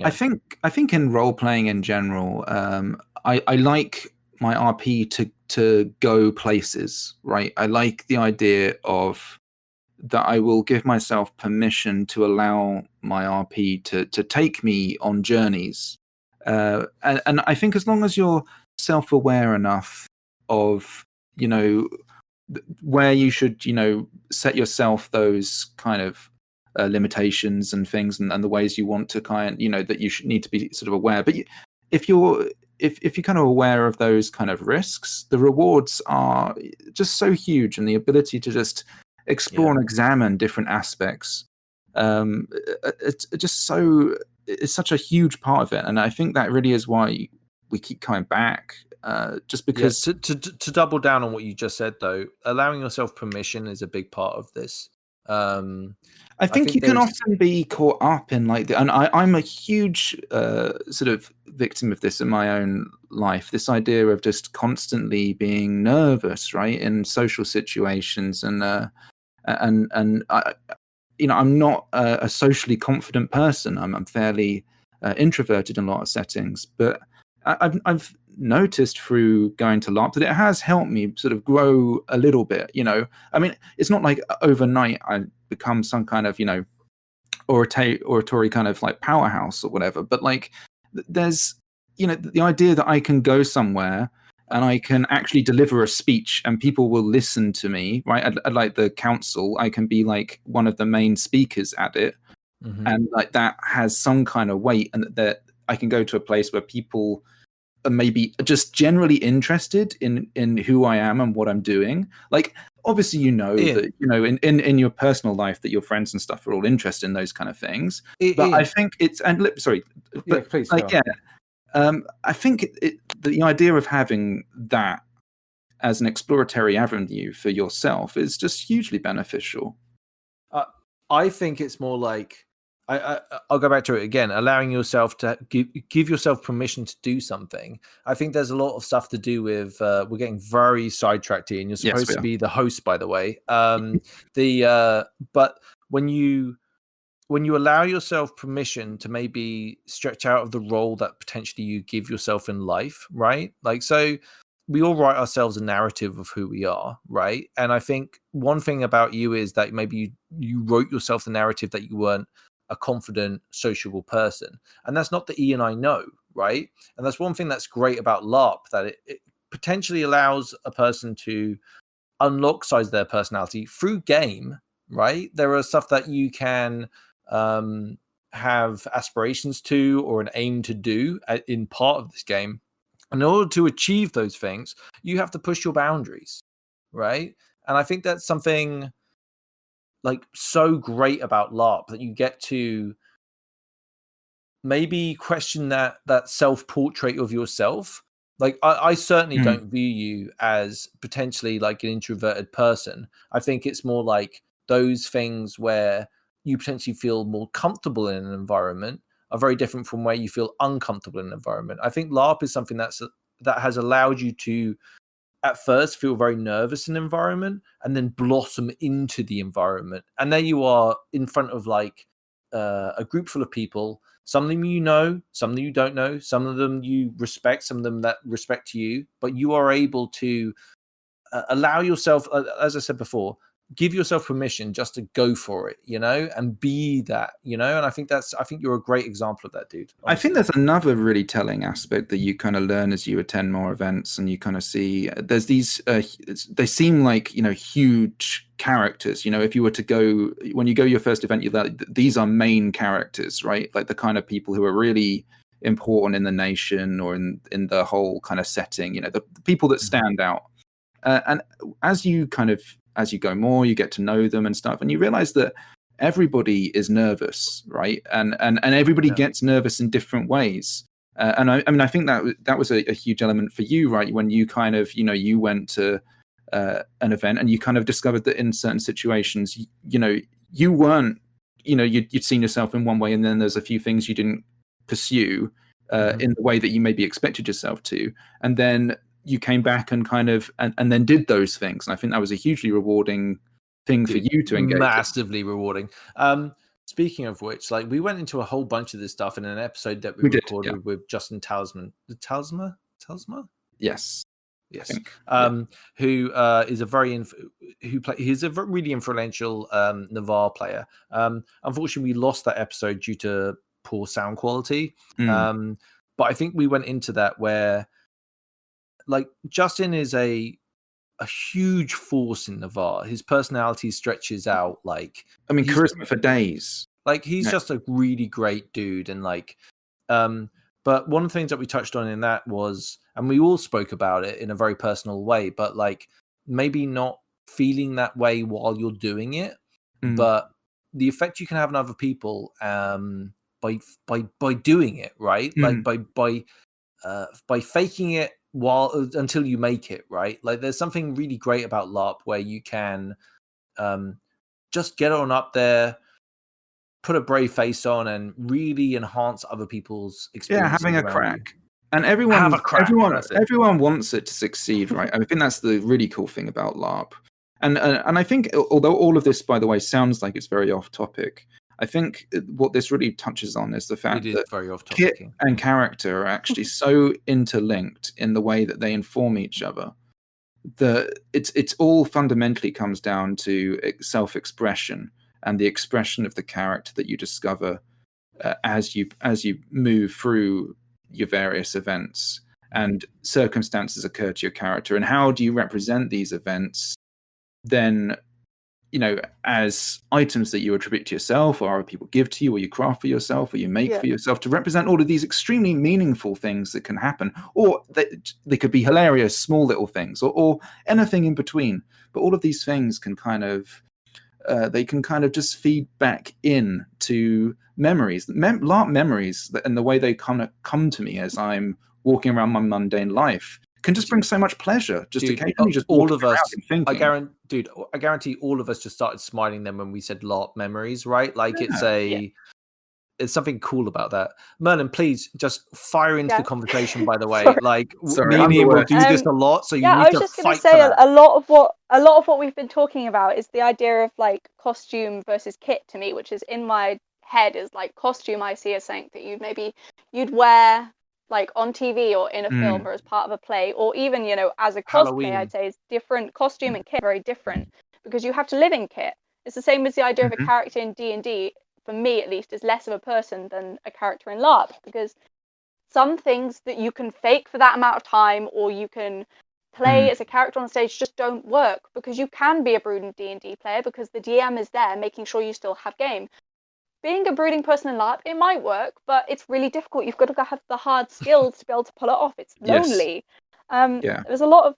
I think in role playing in general, I like my RP to go places, right? I like the idea of that I will give myself permission to allow my RP to take me on journeys, and I think as long as you're self-aware enough of where you should set yourself those kind of limitations and things, and the ways you want to that you should need to be sort of aware. But if you're kind of aware of those kind of risks, the rewards are just so huge, and the ability to just explore and examine different aspects, it's such a huge part of it. And I think that really is why we keep coming back, just because to double down on what you just said, though, allowing yourself permission is a big part of this. I think you can often be caught up in and I'm a huge sort of victim of this in my own life. This idea of just constantly being nervous, right, in social situations, and I, I'm not a socially confident person. I'm fairly introverted in a lot of settings, but I've noticed through going to LARP that it has helped me sort of grow a little bit. I mean, it's not like overnight I become some kind of oratory kind of like powerhouse or whatever, but like there's the idea that I can go somewhere and I can actually deliver a speech and people will listen to me, right? At like the council, I can be like one of the main speakers at it, and like that has some kind of weight, and that I can go to a place where people are maybe just generally interested in who I am and what I'm doing. Like, obviously, that in your personal life that your friends and stuff are all interested in those kind of things. But I think it's please, I think the idea of having that as an exploratory avenue for yourself is just hugely beneficial. I think it's more like I'll go back to it again. Allowing yourself to give yourself permission to do something. I think there's a lot of stuff to do with. We're getting very sidetracked here, and you're supposed to be the host, by the way. But when you allow yourself permission to maybe stretch out of the role that potentially you give yourself in life, right? Like, so we all write ourselves a narrative of who we are, right? And I think one thing about you is that maybe you wrote yourself the narrative that you weren't a confident, sociable person. And that's not the Ian I know, right? And that's one thing that's great about LARP, that it potentially allows a person to unlock sides of their personality through game, right? There are stuff that you can have aspirations to or an aim to do in part of this game. And in order to achieve those things, you have to push your boundaries, right? And I think that's something like so great about LARP, that you get to maybe question that self-portrait of yourself. Like I certainly don't view you as potentially like an introverted person. I think it's more like those things where you potentially feel more comfortable in an environment are very different from where you feel uncomfortable in an environment. I think LARP is something that has allowed you to at first feel very nervous in the environment and then blossom into the environment. And there you are in front of like a group full of people, some of them you know, some of them you don't know, some of them you respect, some of them that respect you, but you are able to allow yourself, as I said before, give yourself permission just to go for it, and be that, and I think you're a great example of that, dude. I think there's another really telling aspect that you kind of learn as you attend more events, and you kind of see there's these they seem like huge characters. If you were to go, when you go your first event, these are main characters, right? Like the kind of people who are really important in the nation or in the whole kind of setting, the people that stand out. And as you go more, you get to know them and stuff, and you realize that everybody is nervous, right? And everybody gets nervous in different ways. And I think that was a huge element for you, right? When you kind of, you went to an event and you kind of discovered that in certain situations, you weren't, you'd seen yourself in one way, and then there's a few things you didn't pursue in the way that you maybe expected yourself to. And then you came back and kind of, and then did those things. And I think that was a hugely rewarding thing for you to engage. Massively rewarding. Speaking of which, like, we went into a whole bunch of this stuff in an episode that we recorded with Justin Talisman. Talisman? Yes. Who is a very he's a really influential Navarre player. Unfortunately, we lost that episode due to poor sound quality. But I think we went into that where, like, Justin is a huge force in Navarre. His personality stretches out, like, charisma for days. Like, he's just a really great dude. And like, but one of the things that we touched on in that was, and we all spoke about it in a very personal way, but like, maybe not feeling that way while you're doing it, but the effect you can have on other people by doing it, right? Like by faking it until you make it, right? Like, there's something really great about LARP where you can just get on up there, put a brave face on, and really enhance other people's experience. Yeah, having a crack. And everyone wants it to succeed, right? I think that's the really cool thing about LARP. And I think, although all of this, by the way, sounds like it's very off topic, I think what this really touches on is the fact that kit and character are actually so interlinked in the way that they inform each other. It's all fundamentally comes down to self-expression and the expression of the character that you discover as you move through your various events, and circumstances occur to your character. And how do you represent these events then, as items that you attribute to yourself, or people give to you, or you craft for yourself, or you make for yourself, to represent all of these extremely meaningful things that can happen, or they could be hilarious, small little things, or anything in between. But all of these things can kind of just feed back in to memories, LARP memories, and the way they come to me as I'm walking around my mundane life can just bring so much pleasure. Occasionally, just all of us. I guarantee all of us just started smiling then when we said LARP memories, right? Like, it's something cool about that. Merlyn, please just fire into the conversation. By the way, like, me and Ian will do this a lot, so you need to fight. I was just going to say a lot of what we've been talking about is the idea of like costume versus kit to me, which is in my head is like costume. I see as something that you'd wear like on TV or in a film or as part of a play, or even, as a cosplay, I'd say is different. Costume and kit are very different because you have to live in kit. It's the same as the idea of a character in D&D, for me at least, is less of a person than a character in LARP, because some things that you can fake for that amount of time or you can play as a character on stage just don't work, because you can be a brooding D&D player because the DM is there making sure you still have game. Being a brooding person in LARP, it might work, but it's really difficult. You've got to have the hard skills to be able to pull it off. It's lonely. There's a lot of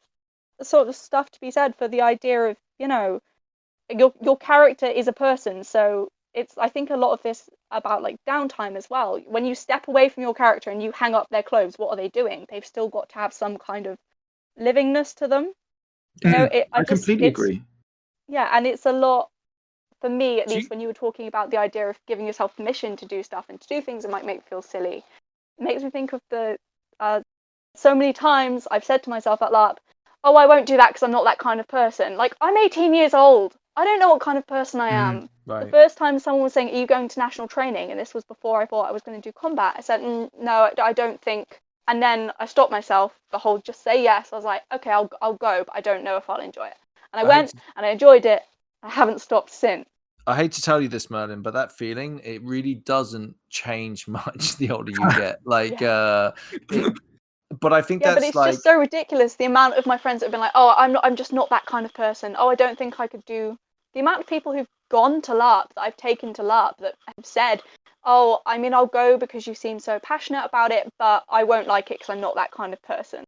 sort of stuff to be said for the idea of, your character is a person. So I think a lot of this about like downtime as well. When you step away from your character and you hang up their clothes, what are they doing? They've still got to have some kind of livingness to them. I completely agree. Yeah, and it's a lot. For me, at least, when you were talking about the idea of giving yourself permission to do stuff and to do things that might make you feel silly, it makes me think of the so many times I've said to myself at LARP, oh, I won't do that because I'm not that kind of person. Like, I'm 18 years old. I don't know what kind of person I am. Right. The first time someone was saying, are you going to national training? And this was before I thought I was going to do combat. I said, no, I don't think. And then I stopped myself, the whole just say yes. I was like, okay, I'll go, but I don't know if I'll enjoy it. And I went and I enjoyed it. I haven't stopped since. I hate to tell you this, Merlyn, but that feeling, it really doesn't change much the older you get. Like, Yeah. but I think Yeah, but that's it's like, just so ridiculous. The amount of my friends that have been like, "Oh, I'm just not that kind of person. Oh, I don't think I could do." The amount of people who've gone to LARP that I've taken to LARP that have said, "Oh, I mean, I'll go because you seem so passionate about it, but I won't like it because I'm not that kind of person."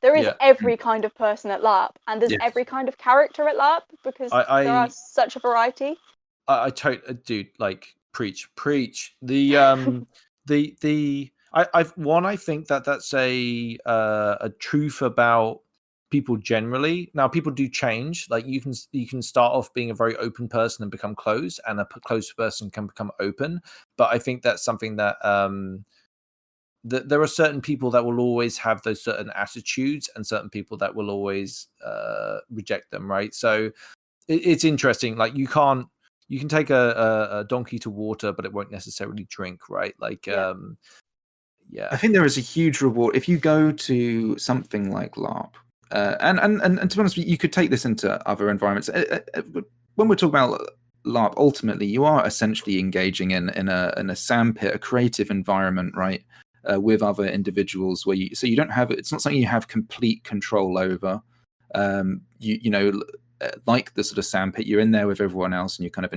There is yeah, every kind of person at LARP, and there's Yes. every kind of character at LARP because there are such a variety. I totally, dude, like preach. I think that that's a truth about people generally. Now, people do change. Like you can start off being a very open person and become closed, and a closed person can become open. But I think that's something that that there are certain people that will always have those certain attitudes, and certain people that will always reject them. Right. So it's interesting. Like you can take a donkey to water, but it won't necessarily drink, right? Like, Yeah. yeah. I think there is a huge reward if you go to something like LARP, and to be honest, you could take this into other environments. When we're talking about LARP, ultimately, you are essentially engaging in a sandpit, a creative environment, right, with other individuals where you don't have, it's not something you have complete control over. Like the sort of sandpit, you're in there with everyone else, and you're kind of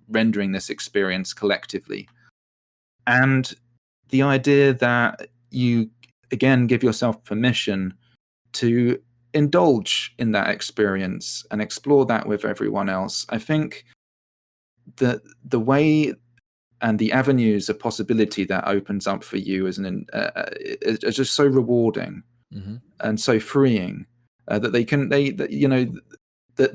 rendering this experience collectively. And the idea that you again give yourself permission to indulge in that experience and explore that with everyone else, I think that the way and the avenues of possibility that opens up for you is is just so rewarding and so freeing that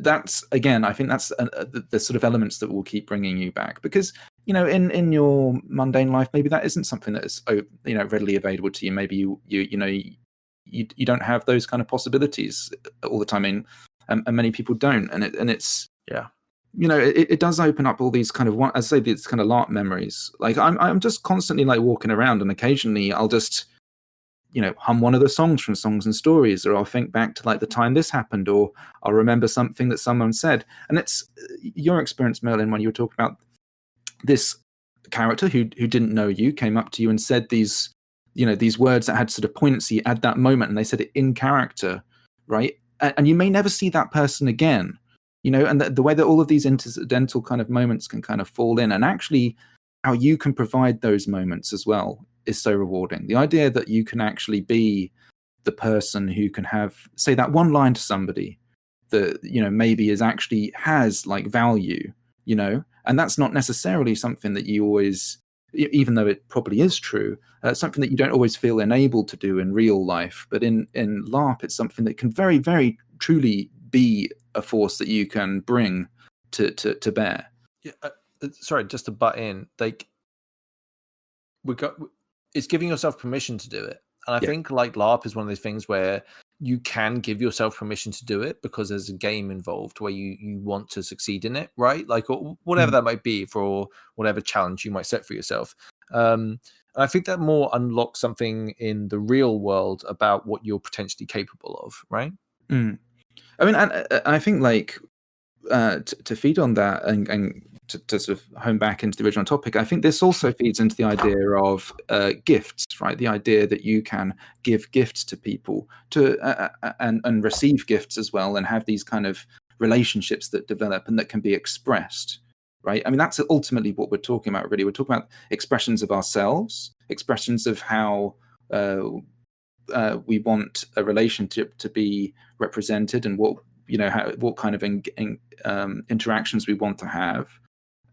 that's again, I think that's the sort of elements that will keep bringing you back, because in your mundane life, maybe that isn't something that is readily available to you. Maybe you don't have those kind of possibilities all the time, and many people don't, and it's Yeah. It does open up all these kind of, I say, these kind of LARP memories. Like I'm just constantly like walking around, and occasionally I'll just hum one of the songs from Songs and Stories, or I'll think back to like the time this happened, or I'll remember something that someone said. And it's your experience, Merlyn, when you were talking about this character who didn't know you, came up to you and said these words that had sort of poignancy at that moment, and they said it in character, right? And you may never see that person again, and the way that all of these incidental kind of moments can kind of fall in, and actually how you can provide those moments as well is so rewarding. The idea that you can actually be the person who can have, say, that one line to somebody that maybe has like value, and that's not necessarily something that you always, even though it probably is true, something that you don't always feel enabled to do in real life. But in LARP, it's something that can very, very truly be a force that you can bring to bear. Yeah. Sorry, just to butt in. Like, it's giving yourself permission to do it, and I think like LARP is one of those things where you can give yourself permission to do it because there's a game involved where you want to succeed in it, right? Like, or whatever that might be, for whatever challenge you might set for yourself. And I think that more unlocks something in the real world about what you're potentially capable of, right? I mean, and I think like to feed on that and to sort of hone back into the original topic, I think this also feeds into the idea of gifts, right? The idea that you can give gifts to people and receive gifts as well, and have these kind of relationships that develop and that can be expressed, right? I mean, that's ultimately what we're talking about, really. We're talking about expressions of ourselves, expressions of how we want a relationship to be represented, and what kind of interactions we want to have,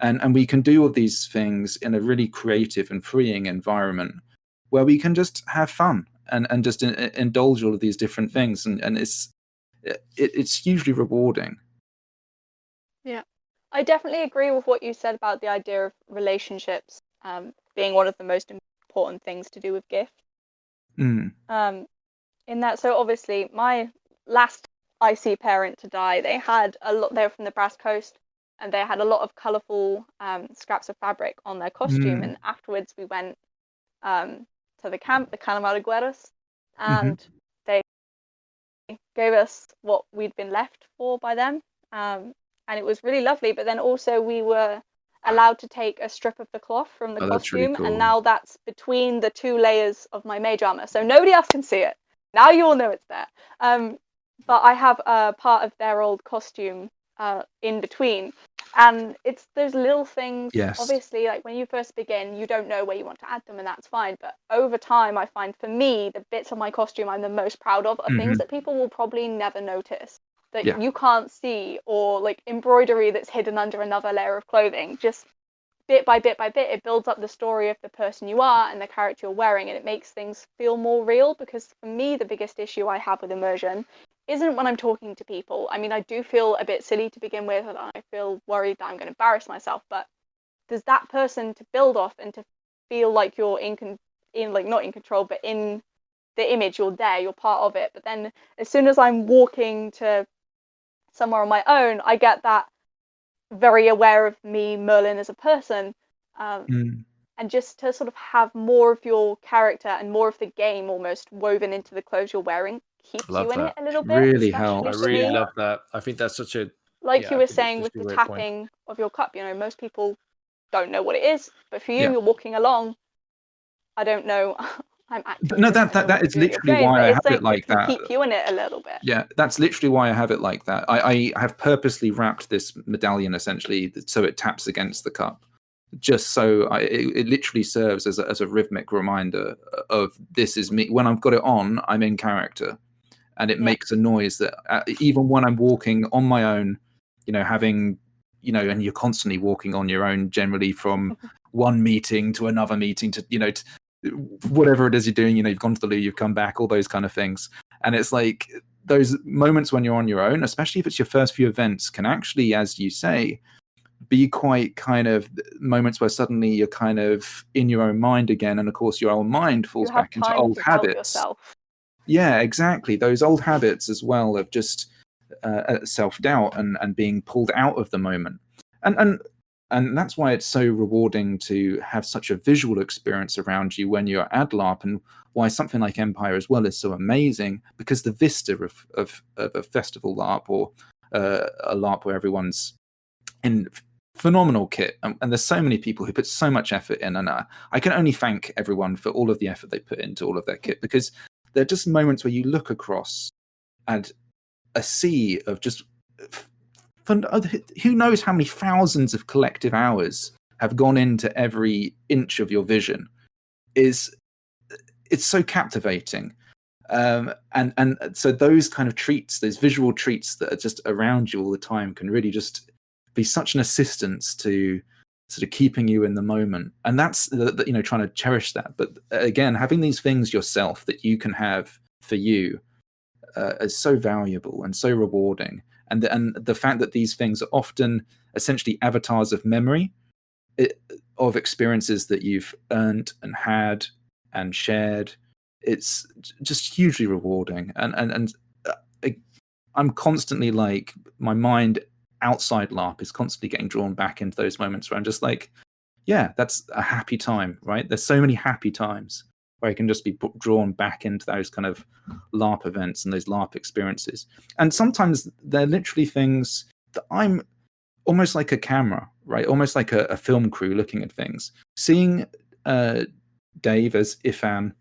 and we can do all these things in a really creative and freeing environment where we can just have fun and just indulge all of these different things, and it's hugely rewarding. Yeah, I definitely agree with what you said about the idea of relationships being one of the most important things to do with gifts. In that, so obviously my last IC parent to die, they were from the Brass Coast, and they had a lot of colourful scraps of fabric on their costume. And afterwards we went to the camp, the Calamarigueros, and they gave us what we'd been left for by them. and it was really lovely. But then also we were allowed to take a strip of the cloth from the That's really costume, cool. and now that's between the 2 layers of my mage armor, so nobody else can see it. Now you all know it's there. But I have a part of their old costume in between, and it's those little things. Yes. Obviously, like when you first begin, you don't know where you want to add them, and that's fine. But over time, I find for me, the bits of my costume I'm the most proud of are things that people will probably never notice, that you can't see, or like embroidery that's hidden under another layer of clothing. Just bit by bit by bit, it builds up the story of the person you are and the character you're wearing, and it makes things feel more real. Because for me, the biggest issue I have with immersion isn't when I'm talking to people. I mean, I do feel a bit silly to begin with, and I feel worried that I'm going to embarrass myself, but there's that person to build off and to feel like you're not in control, but in the image, you're there, you're part of it. But then as soon as I'm walking to somewhere on my own, I get that very aware of me, Merlyn, as a person, and just to sort of have more of your character and more of the game almost woven into the clothes you're wearing keeps you in it a little bit. Really especially helps. for I really me. love that. I think that's such a Like you were I think saying that's with such a the great point. tapping of your cup, most people don't know what it is, but for you, you're walking along. I don't know. I'm acting. No, as if I know that what is to do in your literally brain, why but I it's have it something like can that. keep you in it a little bit. Yeah, that's literally why I have it like that. I have purposely wrapped this medallion essentially so it taps against the cup, just so it literally serves as a rhythmic reminder of this is me. When I've got it on, I'm in character, and it makes a noise that even when I'm walking on my own, having, and you're constantly walking on your own, generally from one meeting to another meeting to, whatever it is you're doing, you've gone to the loo, you've come back, all those kind of things. And it's like those moments when you're on your own, especially if it's your first few events, can actually, as you say, be quite kind of moments where suddenly you're kind of in your own mind again. And of course, your own mind falls back into old habits. Yourself. Yeah, exactly. Those old habits as well of just self-doubt and being pulled out of the moment. And that's why it's so rewarding to have such a visual experience around you when you're at LARP, and why something like Empire as well is so amazing, because the vista of a festival LARP, or a LARP where everyone's in phenomenal kit, and there's so many people who put so much effort in, and I can only thank everyone for all of the effort they put into all of their kit, because they're just moments where you look across and a sea of just who knows how many thousands of collective hours have gone into every inch of your vision. It's so captivating. And so those kind of treats, those visual treats that are just around you all the time, can really just be such an assistance to sort of keeping you in the moment. And that's trying to cherish that. But again, having these things yourself that you can have for you is so valuable and so rewarding. And the fact that these things are often essentially avatars of memory, of experiences that you've earned and had and shared, it's just hugely rewarding. And I'm constantly like, my mind outside LARP is constantly getting drawn back into those moments where I'm just like, yeah, that's a happy time, right? There's so many happy times where I can just be drawn back into those kind of LARP events and those LARP experiences. And sometimes they're literally things that I'm almost like a camera, right? Almost like a film crew looking at things. Seeing Dave as Ifan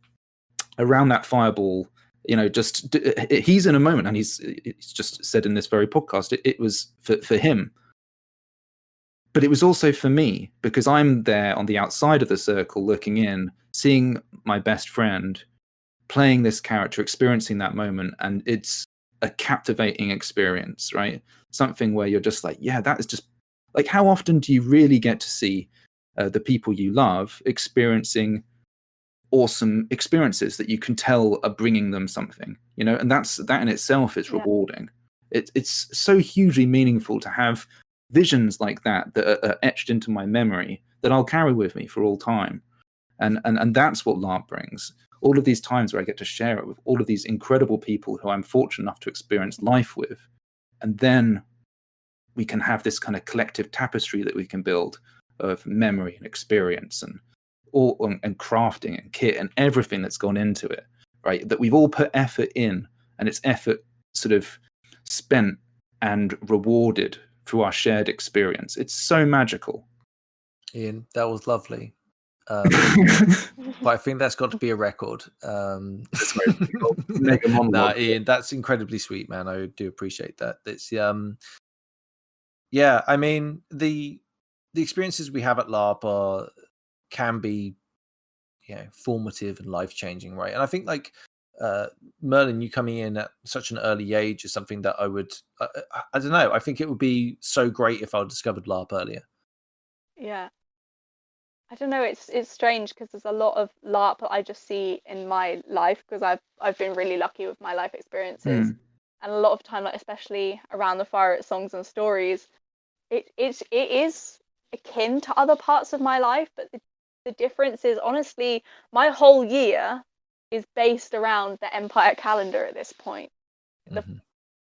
around that fireball, he's in a moment, and he's just said in this very podcast, it was for him. But it was also for me, because I'm there on the outside of the circle looking in, seeing my best friend playing this character, experiencing that moment, and it's a captivating experience, right? Something where you're just like, yeah, that is just like, how often do you really get to see the people you love experiencing awesome experiences that you can tell are bringing them something, and that in itself is rewarding. It's so hugely meaningful to have visions like that are etched into my memory that I'll carry with me for all time. And that's what LARP brings. All of these times where I get to share it with all of these incredible people who I'm fortunate enough to experience life with. And then we can have this kind of collective tapestry that we can build of memory and experience and crafting and kit and everything that's gone into it, right? That we've all put effort in, and it's effort sort of spent and rewarded through our shared experience. It's so magical. Ian, that was lovely. But I think that's got to be a record. Mega monologue. Nah, Ian, that's incredibly sweet, man. I do appreciate that. It's yeah. I mean, the experiences we have at LARP can be, formative and life changing, right? And I think like Merlyn, you coming in at such an early age is something that I would. I don't know. I think it would be so great if I discovered LARP earlier. Yeah. I don't know. It's strange because there's a lot of LARP that I just see in my life because I've been really lucky with my life experiences, and a lot of time, like especially around the fire at Songs and Stories, it is akin to other parts of my life, but the difference is honestly my whole year is based around the Empire calendar at this point. The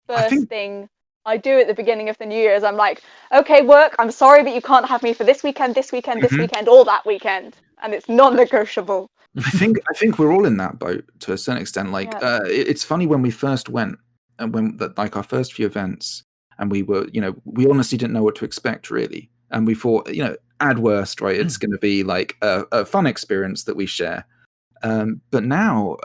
first thing I do at the beginning of the new year is I'm like, okay, work, I'm sorry, but you can't have me for this weekend, this weekend, this weekend, or that weekend, and it's non-negotiable. I think we're all in that boat to a certain extent. Like, it's funny when we first went, and when like our first few events, and we were, we honestly didn't know what to expect really, and we thought, at worst, right, it's going to be like a fun experience that we share. But now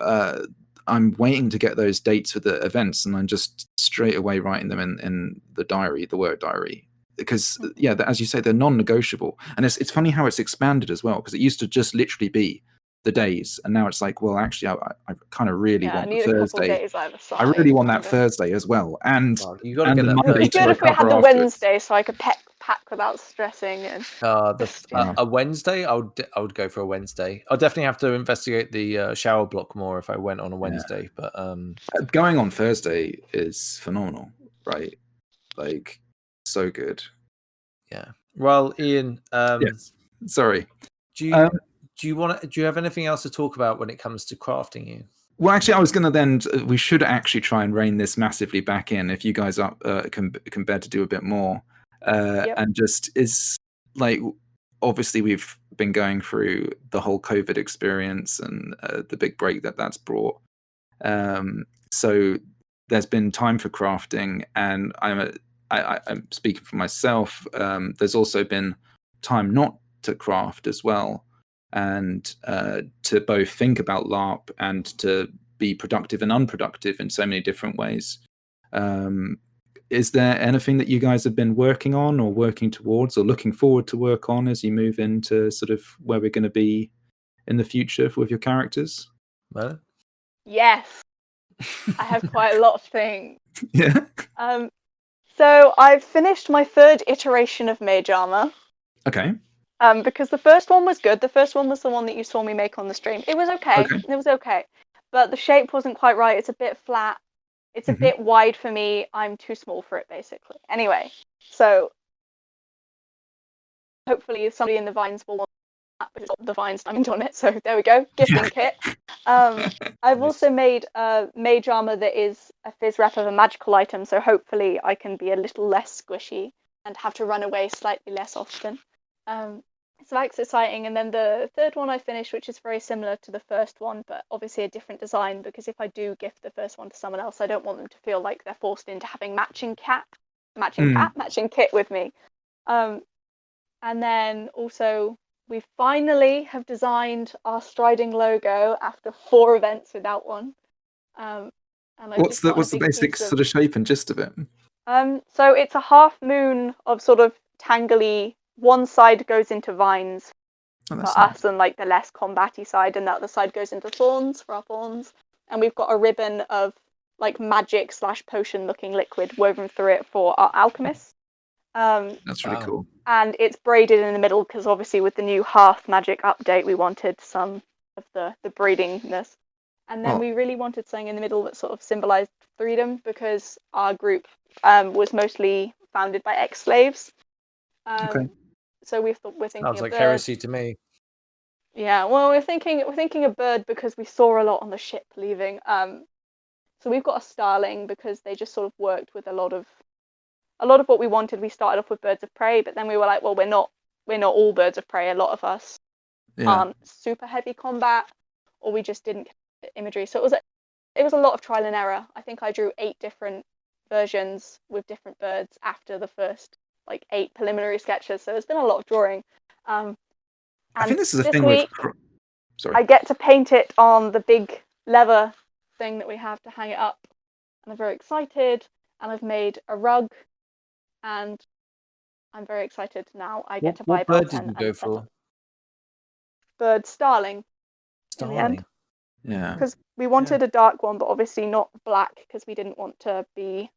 I'm waiting to get those dates for the events, and I'm just straight away writing them in the diary, the work diary, because as you say, they're non-negotiable. And it's funny how it's expanded as well, because it used to just literally be the days, and now it's like, well, actually, I kind of really want the Thursday. I really want that Thursday as well, and you got to get that. It would be good if we had the Wednesday, so I could pack without stressing. And a Wednesday, I would go for a Wednesday. I'll definitely have to investigate the shower block more if I went on a Wednesday. But going on Thursday is phenomenal, right? Like, so good. Yeah. Well, Ian. Yes. Sorry. Do you have anything else to talk about when it comes to crafting you? Well, actually, I was going to then. We should actually try and rein this massively back in. If you guys can bear to do a bit more, and just is like, obviously we've been going through the whole COVID experience and the big break that's brought. So there's been time for crafting, and I'm speaking for myself. There's also been time not to craft as well. And to both think about LARP and to be productive and unproductive in so many different ways. Is there anything that you guys have been working on or working towards or looking forward to work on as you move into sort of where we're going to be in the future with your characters? Well, yes, I have quite a lot of things. Yeah. So I've finished my third iteration of Mage Armor. Okay. Because the first one was good. The first one was the one that you saw me make on the stream. It was okay. It was okay. But the shape wasn't quite right. It's a bit flat. It's a bit wide for me. I'm too small for it, basically. Anyway, so hopefully somebody in the Vines will want that, but it's not the Vines diamond on it. So there we go. Gifting kit. I've also made a Mage Armor that is a fizz rep of a magical item. So hopefully I can be a little less squishy and have to run away slightly less often. So that's exciting. And then the third one I finished, which is very similar to the first one, but obviously a different design, because if I do gift the first one to someone else, I don't want them to feel like they're forced into having matching kit with me. And then also we finally have designed our Striding logo after 4 events without one. And what's the basic sort of shape and gist of it? So it's a half moon of sort of tangly. One side goes into vines for us and like the less combat-y side, and the other side goes into thorns for our thorns. And we've got a ribbon of like magic / potion looking liquid woven through it for our alchemists. That's really cool. And it's braided in the middle because obviously with the new Hearth magic update we wanted some of the braidingness. And then we really wanted something in the middle that sort of symbolized freedom, because our group was mostly founded by ex-slaves. So we're thinking sounds like heresy to me. Yeah, well, we're thinking a bird because we saw a lot on the ship leaving. So we've got a starling because they just sort of worked with a lot of what we wanted. We started off with birds of prey, but then we were like, well, we're not all birds of prey. A lot of us aren't super heavy combat, or we just didn't get imagery. So it was a lot of trial and error. I think I drew 8 different versions with different birds after the first like 8 preliminary sketches, so it's been a lot of drawing. And I think this is a this thing week, with. Sorry. I get to paint it on the big leather thing that we have to hang it up, and I'm very excited. And I've made a rug, and I'm very excited now. I get to buy a What ball bird did pen you and go set up. for? Bird starling. In the end, Starling. Yeah. because we wanted a dark one, but obviously not black, because we didn't want to be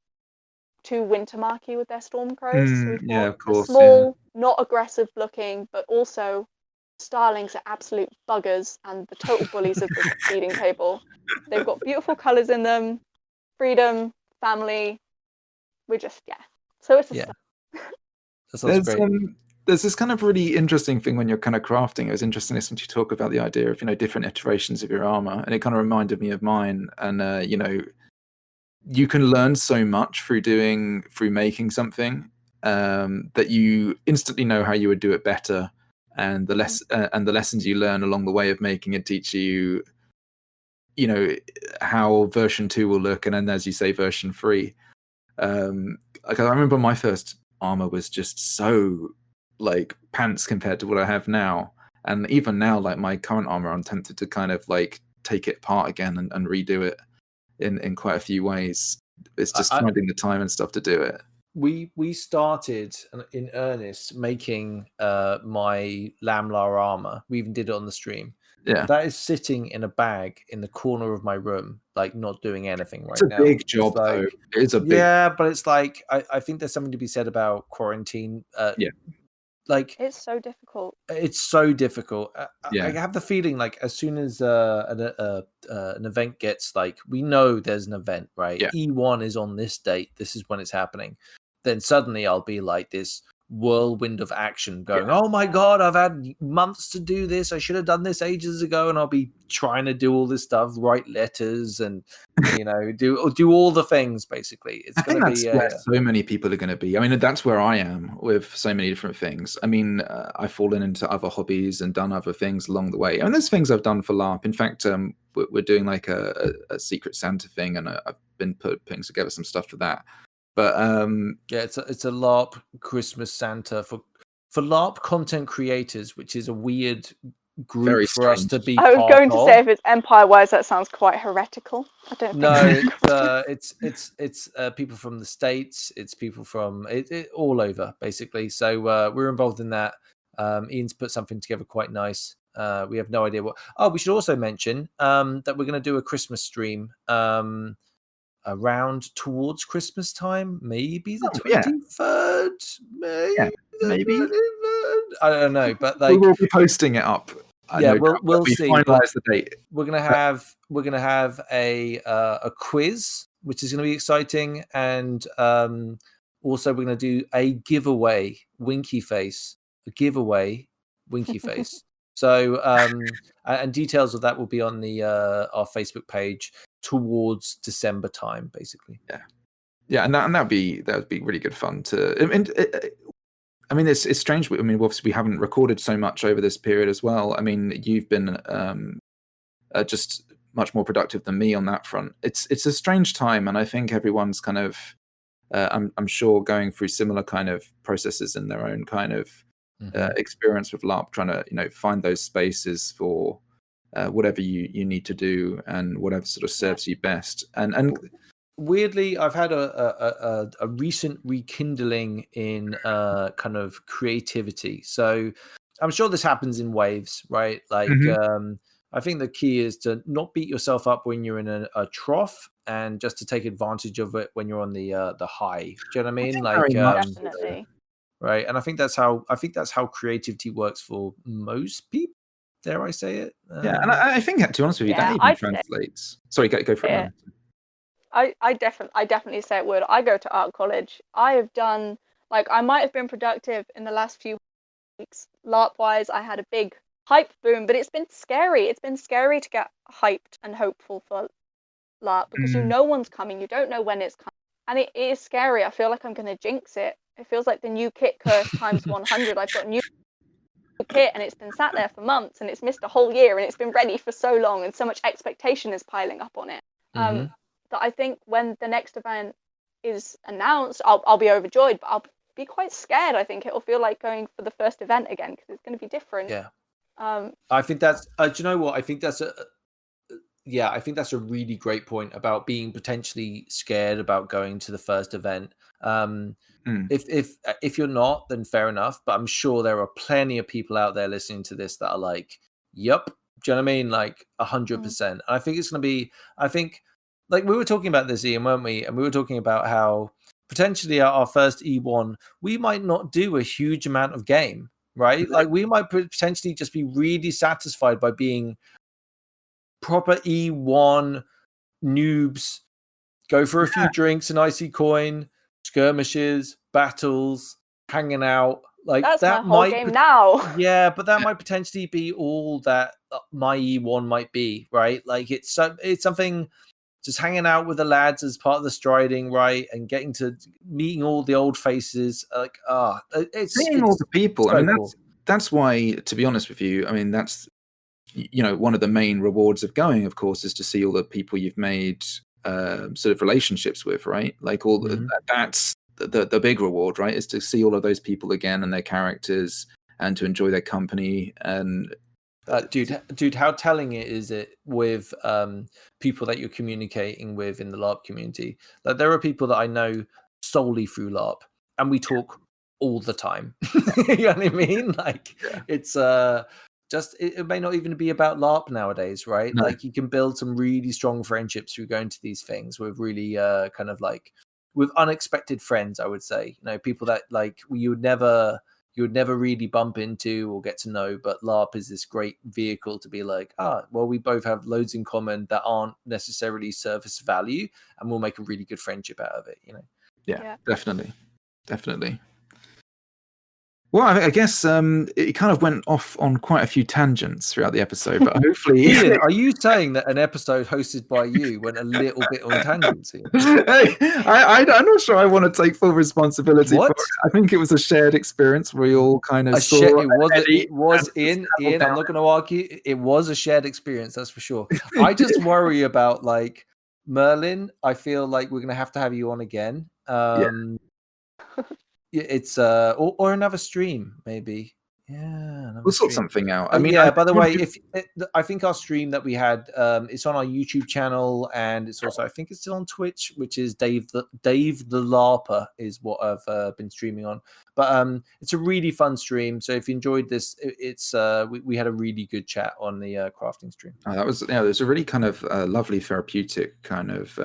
too winter marky with their storm crows. So we Yeah, thought of course. a small, not aggressive looking, but also starlings are absolute buggers and the total bullies of the feeding table. They've got beautiful colours in them, freedom, family. We're just, So it's a Yeah. start. That sounds There's great. there's this kind of really interesting thing when you're kind of crafting. It was interesting listening to you talk about the idea of, you know, different iterations of your armor, and it kind of reminded me of mine. And you know, you can learn so much through making something, that you instantly know how you would do it better, and the lessons you learn along the way of making it teach you, you know, how version 2 will look, and then, as you say, version 3. Like, I remember my first armor was just so like pants compared to what I have now, and even now, like my current armor, I'm tempted to kind of like take it apart again and redo it in quite a few ways. It's just finding the time and stuff to do it. We started in earnest making my Lamlar armor. We even did it on the stream. Yeah, That is sitting in a bag in the corner of my room, like not doing anything right it's a now. big job, like, though. It's a big. Yeah, but it's like I think there's something to be said about quarantine. Yeah. Like It's so difficult. it's so difficult. Yeah. I have the feeling like as soon as an event gets, like, we know there's an event, right? Yeah. E1 is on this date. This is when it's happening. Then suddenly I'll be like this whirlwind of action going, oh my God, I've had months to do this. I should have done this ages ago. And I'll be trying to do all this stuff, write letters and, you know, do all the things, basically. It's going to be where so many people are going to be. I mean, that's where I am with so many different things. I mean, I've fallen into other hobbies and done other things along the way. I mean, there's things I've done for LARP. In fact, we're doing like a Secret Santa thing, and I've been putting together some stuff for that. But it's a LARP Christmas Santa for LARP content creators, which is a weird group for us to be. I was going to say, if it's Empire-wise, that sounds quite heretical. I don't think. No, it's people from the States. It's people from all over, basically. So we're involved in that. Ian's put something together quite nice. We have no idea what. Oh, we should also mention that we're going to do a Christmas stream. Around towards Christmas time, maybe the 23rd, maybe. I don't know, but like, we will be posting it up. We'll see. Finalize the date. We're gonna have a quiz, which is gonna be exciting, and also we're gonna do a giveaway, winky face. So and details of that will be on the our Facebook page towards December time, basically. And that'd be really good fun to. I mean, it's strange. I mean, obviously we haven't recorded so much over this period as well. I mean, you've been just much more productive than me on that front. It's a strange time, and I think everyone's kind of I'm sure going through similar kind of processes in their own kind of experience with LARP, trying to, you know, find those spaces for whatever you need to do and whatever sort of serves you best. And weirdly, I've had a recent rekindling in kind of creativity. So I'm sure this happens in waves, right? Like I think the key is to not beat yourself up when you're in a trough, and just to take advantage of it when you're on the high. Do you know what I mean? Like Definitely. Right. And I think that's how creativity works for most people. Dare I say it? And I think, to be honest with you, that even translates. Sorry, go for it. I definitely say it would. I go to art college. I have done, like, I might have been productive in the last few weeks. LARP-wise, I had a big hype boom, but it's been scary. It's been scary to get hyped and hopeful for LARP, because you know one's coming. You don't know when it's coming. And it is scary. I feel like I'm going to jinx it. It feels like the new kit curse times 100. I've got new kit, and it's been sat there for months, and it's missed a whole year, and it's been ready for so long, and so much expectation is piling up on it. That I think when the next event is announced, I'll be overjoyed, but I'll be quite scared. I think it'll feel like going for the first event again because it's going to be different. Yeah. Um, I think that's. Do you know what? I think that's I think that's a really great point about being potentially scared about going to the first event. If you're not, then fair enough. But I'm sure there are plenty of people out there listening to this that are like, "Yep." Do you know what I mean? Like 100%. I think it's going to be. I think, like we were talking about this, Ian, weren't we? And we were talking about how potentially our first E1, we might not do a huge amount of game, right? Like we might potentially just be really satisfied by being proper E1 noobs, go for a few drinks and icy coin, skirmishes, battles, hanging out. Like that's that my whole might game now. Yeah, but that might potentially be all that my E1 might be, right? Like it's something just hanging out with the lads as part of the striding, right? And getting to meeting all the old faces. Like it's seeing all the people. So I mean, cool. that's why, to be honest with you, I mean, that's, you know, one of the main rewards of going, of course, is to see all the people you've made sort of relationships with, right? Like all that's the big reward, right? Is to see all of those people again and their characters and to enjoy their company. And dude, how telling is it with people that you're communicating with in the LARP community? Like there are people that I know solely through LARP, and we talk all the time. You know what I mean? Like it's just it may not even be about LARP nowadays, right? No. Like you can build some really strong friendships through going to these things with really kind of like with unexpected friends, I would say. You know, people that like you would never really bump into or get to know, but LARP is this great vehicle to be like, well, we both have loads in common that aren't necessarily surface value, and we'll make a really good friendship out of it, you know? Yeah. Definitely. Well, I guess it kind of went off on quite a few tangents throughout the episode, but hopefully... Ian, are you saying that an episode hosted by you went a little bit on tangents? Hey, I'm not sure I want to take full responsibility for it. I think it was a shared experience where we all kind of saw... It was Ian, I'm not going to argue. It was a shared experience, that's for sure. I just worry about, like, Merlyn. I feel like we're going to have you on again. It's or another stream maybe. We'll sort something out. I mean, by the way, I think our stream that we had, it's on our YouTube channel, and it's also, I think it's still on Twitch, which is Dave the LARPer is what I've been streaming on. But it's a really fun stream. So if you enjoyed this, it's we had a really good chat on the crafting stream. That was there's a really kind of lovely therapeutic kind of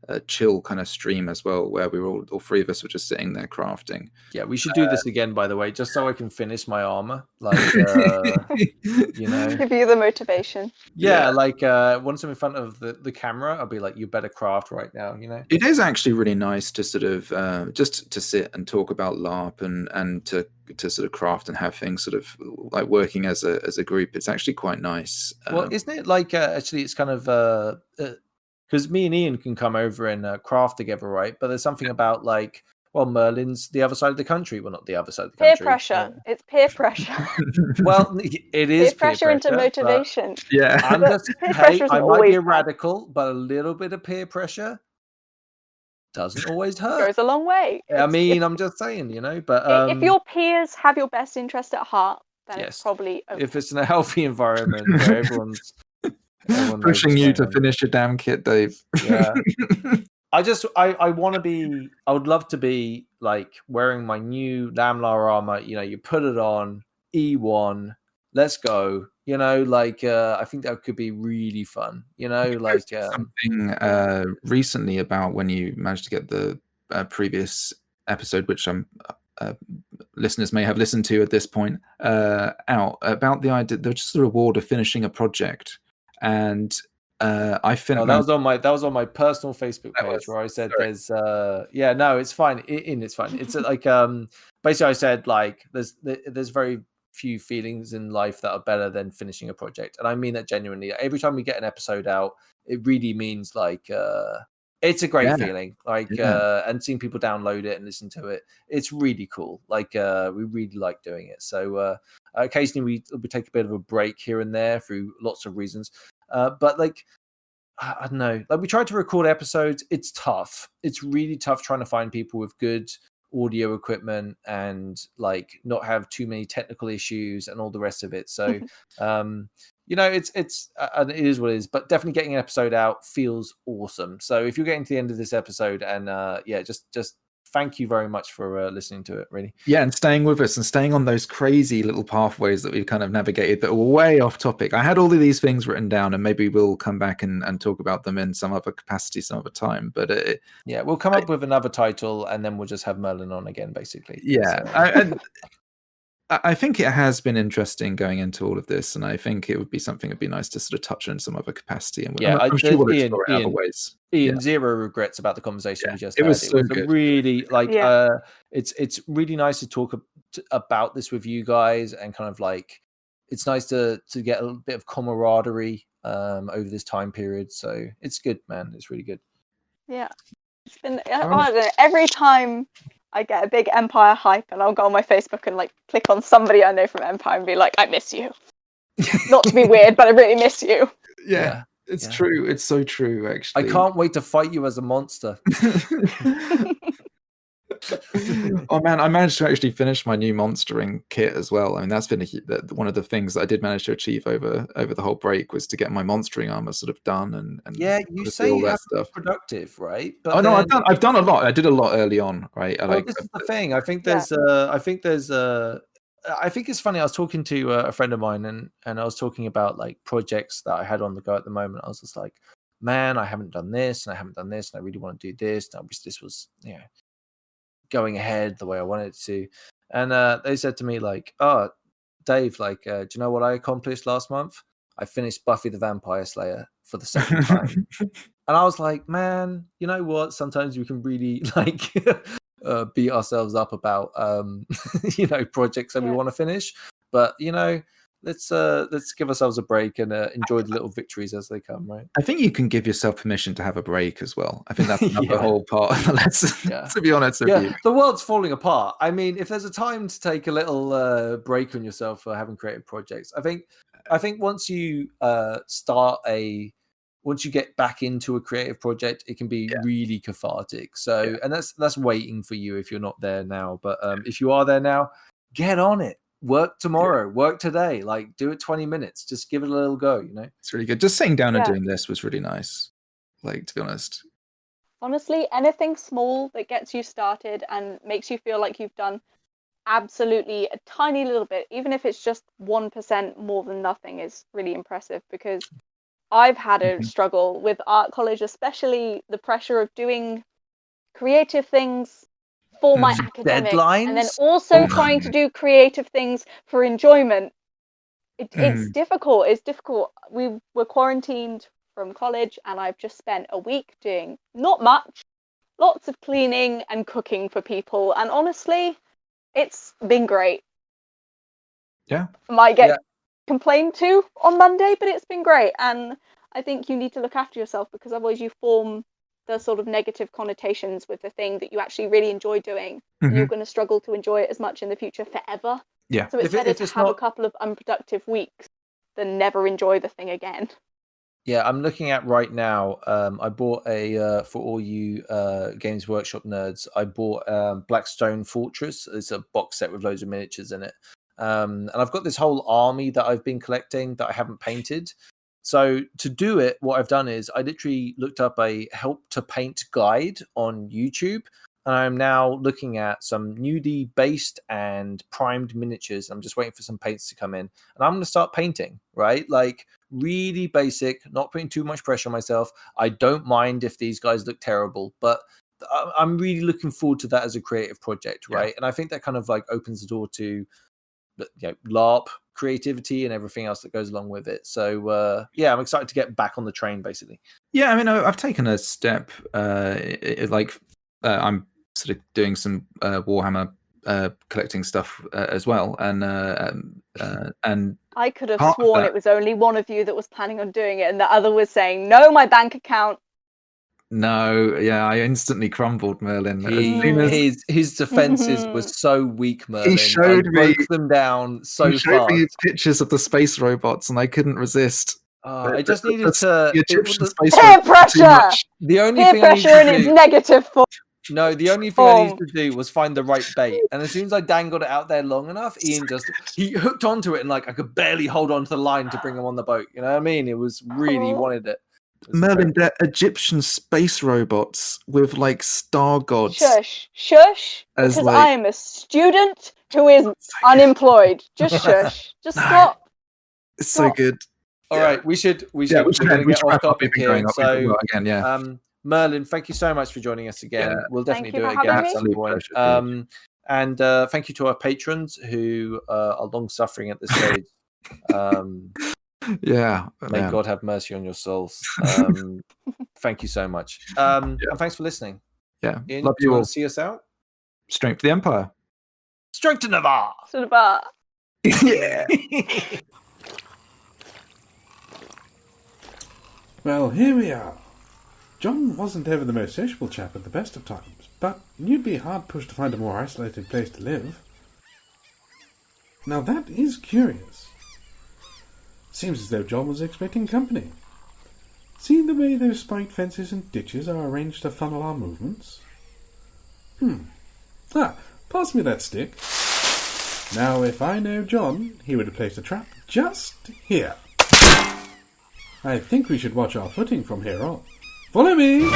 a chill kind of stream as well, where we were all three of us were just sitting there crafting. Yeah, we should do this again, by the way, just so I can finish my armor. Like, you know, give you the motivation. Like once I'm in front of the camera, I'll be like, you better craft right now, you know? It is actually really nice to sort of just to sit and talk about LARP and to sort of craft and have things sort of like working as a group. It's actually quite nice. Well, isn't it like actually it's kind of because me and Ian can come over and craft together, right? But there's something about like, well, Merlyn's the other side of the country. Well, not the other side of the country. Peer pressure. It's peer pressure. Well, it is peer pressure into motivation. Yeah. I'm just, I might be a radical, but a little bit of peer pressure doesn't always hurt. Goes a long way. I mean, I'm just saying, you know, but if your peers have your best interest at heart, then it's probably okay. If it's in a healthy environment where everyone's pushing you to finish your damn kit, Dave. Yeah. I want to be, I would love to be like wearing my new Lamlar armor, you know, you put it on, E1, let's go, you know, like I think that could be really fun, you know, like something recently about when you managed to get the previous episode, which listeners may have listened to at this point, out about the idea, there's just the reward of finishing a project. And I finished. that was on my personal Facebook page where I said there's no, it's fine. It's fine. It's like basically I said like there's very few feelings in life that are better than finishing a project, and I mean that genuinely. Every time we get an episode out, it really means like it's a great feeling. Like and seeing people download it and listen to it, it's really cool. Like we really like doing it. So occasionally we take a bit of a break here and there through lots of reasons. But like, I don't know, like we tried to record episodes. It's tough. It's really tough trying to find people with good audio equipment and like not have too many technical issues and all the rest of it. So you know, it is what it is, but definitely getting an episode out feels awesome. So if you're getting to the end of this episode, and just thank you very much for listening to it, really. Yeah, and staying with us and staying on those crazy little pathways that we've kind of navigated that were way off topic. I had all of these things written down, and maybe we'll come back and talk about them in some other capacity some other time. But we'll come up with another title, and then we'll just have Merlyn on again, basically. Yeah. I think it has been interesting going into all of this, and I think it would be something that'd be nice to sort of touch on in some other capacity. And I'm sure we'll explore it in other ways. Ian, zero regrets about the conversation we just had. It was good. Really it's really nice to talk about this with you guys, and kind of like it's nice to get a bit of camaraderie over this time period. So it's good, man. It's really good. Yeah, it's been every time I get a big Empire hype, and I'll go on my Facebook and like click on somebody I know from Empire and be like, I miss you. Not to be weird, but I really miss you. Yeah, it's true. It's so true, actually. I can't wait to fight you as a monster. Oh man, I managed to actually finish my new monstering kit as well. I mean, that's been one of the things that I did manage to achieve over the whole break, was to get my monstering armor sort of done and you say all that stuff productive, right? But I've done a lot. I did a lot early on, right? This is the thing. I think there's I think it's funny. I was talking to a friend of mine, and I was talking about like projects that I had on the go at the moment. I was just like, man, I haven't done this, and I haven't done this, and I really want to do this. And I wish this was, going ahead the way I wanted it to. And they said to me like, oh, Dave, like, do you know what I accomplished last month? I finished Buffy the Vampire Slayer for the second time. And I was like, man, you know what? Sometimes we can really like beat ourselves up about projects that we want to finish. But let's give ourselves a break and enjoy the little victories as they come, right? I think you can give yourself permission to have a break as well. I think that's the whole part of the lesson, to be honest with you. The world's falling apart. I mean, if there's a time to take a little break on yourself for having creative projects, I think once you once you get back into a creative project, it can be really cathartic. So, and that's waiting for you if you're not there now. But if you are there now, get on it. Work tomorrow, work today, like do it 20 minutes, just give it a little go, It's really good. Just sitting down and doing this was really nice, like, to be honest. Honestly, anything small that gets you started and makes you feel like you've done absolutely a tiny little bit, even if it's just 1% more than nothing, is really impressive. Because I've had a struggle with art college, especially the pressure of doing creative things for my academics, deadlines, and then also trying to do creative things for enjoyment. It's difficult. It's difficult. We were quarantined from college, and I've just spent a week doing not much, lots of cleaning and cooking for people, and honestly, it's been great. Yeah. Might get complained to on Monday, but it's been great. And I think you need to look after yourself, because otherwise you form the sort of negative connotations with the thing that you actually really enjoy doing. You're going to struggle to enjoy it as much in the future forever. Yeah. So it's better to have a couple of unproductive weeks than never enjoy the thing again. Yeah, I'm looking at right now. I bought for all you Games Workshop nerds, I bought Blackstone Fortress. It's a box set with loads of miniatures in it. And I've got this whole army that I've been collecting that I haven't painted. So to do it, what I've done is I literally looked up a help to paint guide on YouTube, and I'm now looking at some nudie based and primed miniatures. I'm just waiting for some paints to come in, and I'm going to start painting, right? Like really basic, not putting too much pressure on myself. I don't mind if these guys look terrible, but I'm really looking forward to that as a creative project, right? Yeah. And I think that kind of like opens the door to LARP creativity and everything else that goes along with it. So I'm excited to get back on the train, basically. Yeah, I mean, I've taken a step. I'm sort of doing some Warhammer collecting stuff as well, and I could have sworn it was only one of you that was planning on doing it, and the other was saying, "No, my bank account." No, yeah, I instantly crumbled, Merlyn. His defenses were so weak, Merlyn. He showed me them down so fast. He showed me pictures of the space robots, and I couldn't resist. I just needed to peer pressure. The only peer thing pressure I in its negative form. No, the only thing I needed to do was find the right bait. And as soon as I dangled it out there long enough, Ian he hooked onto it and like I could barely hold on to the line to bring him on the boat. You know what I mean? It was really he wanted it. Merlyn, they're Egyptian space robots with like star gods. Shush, because I am a student who is unemployed. Just shush. Just stop. It's so good. All right, we should get off topic here. So again, Merlyn, thank you so much for joining us again. We'll definitely do it again at some point. And thank you to our patrons who are long suffering at this stage. May God have mercy on your souls. Thank you so much. And thanks for listening. Yeah. Ian, Love do you all. want to see us out? Strength to the Empire. Strength to Navarre. Yeah. Well, here we are. John wasn't ever the most sociable chap at the best of times, but you'd be hard-pushed to find a more isolated place to live. Now that is curious. Seems as though John was expecting company. See the way those spiked fences and ditches are arranged to funnel our movements? Pass me that stick. Now, if I know John, he would have placed a trap just here. I think we should watch our footing from here on. Follow me!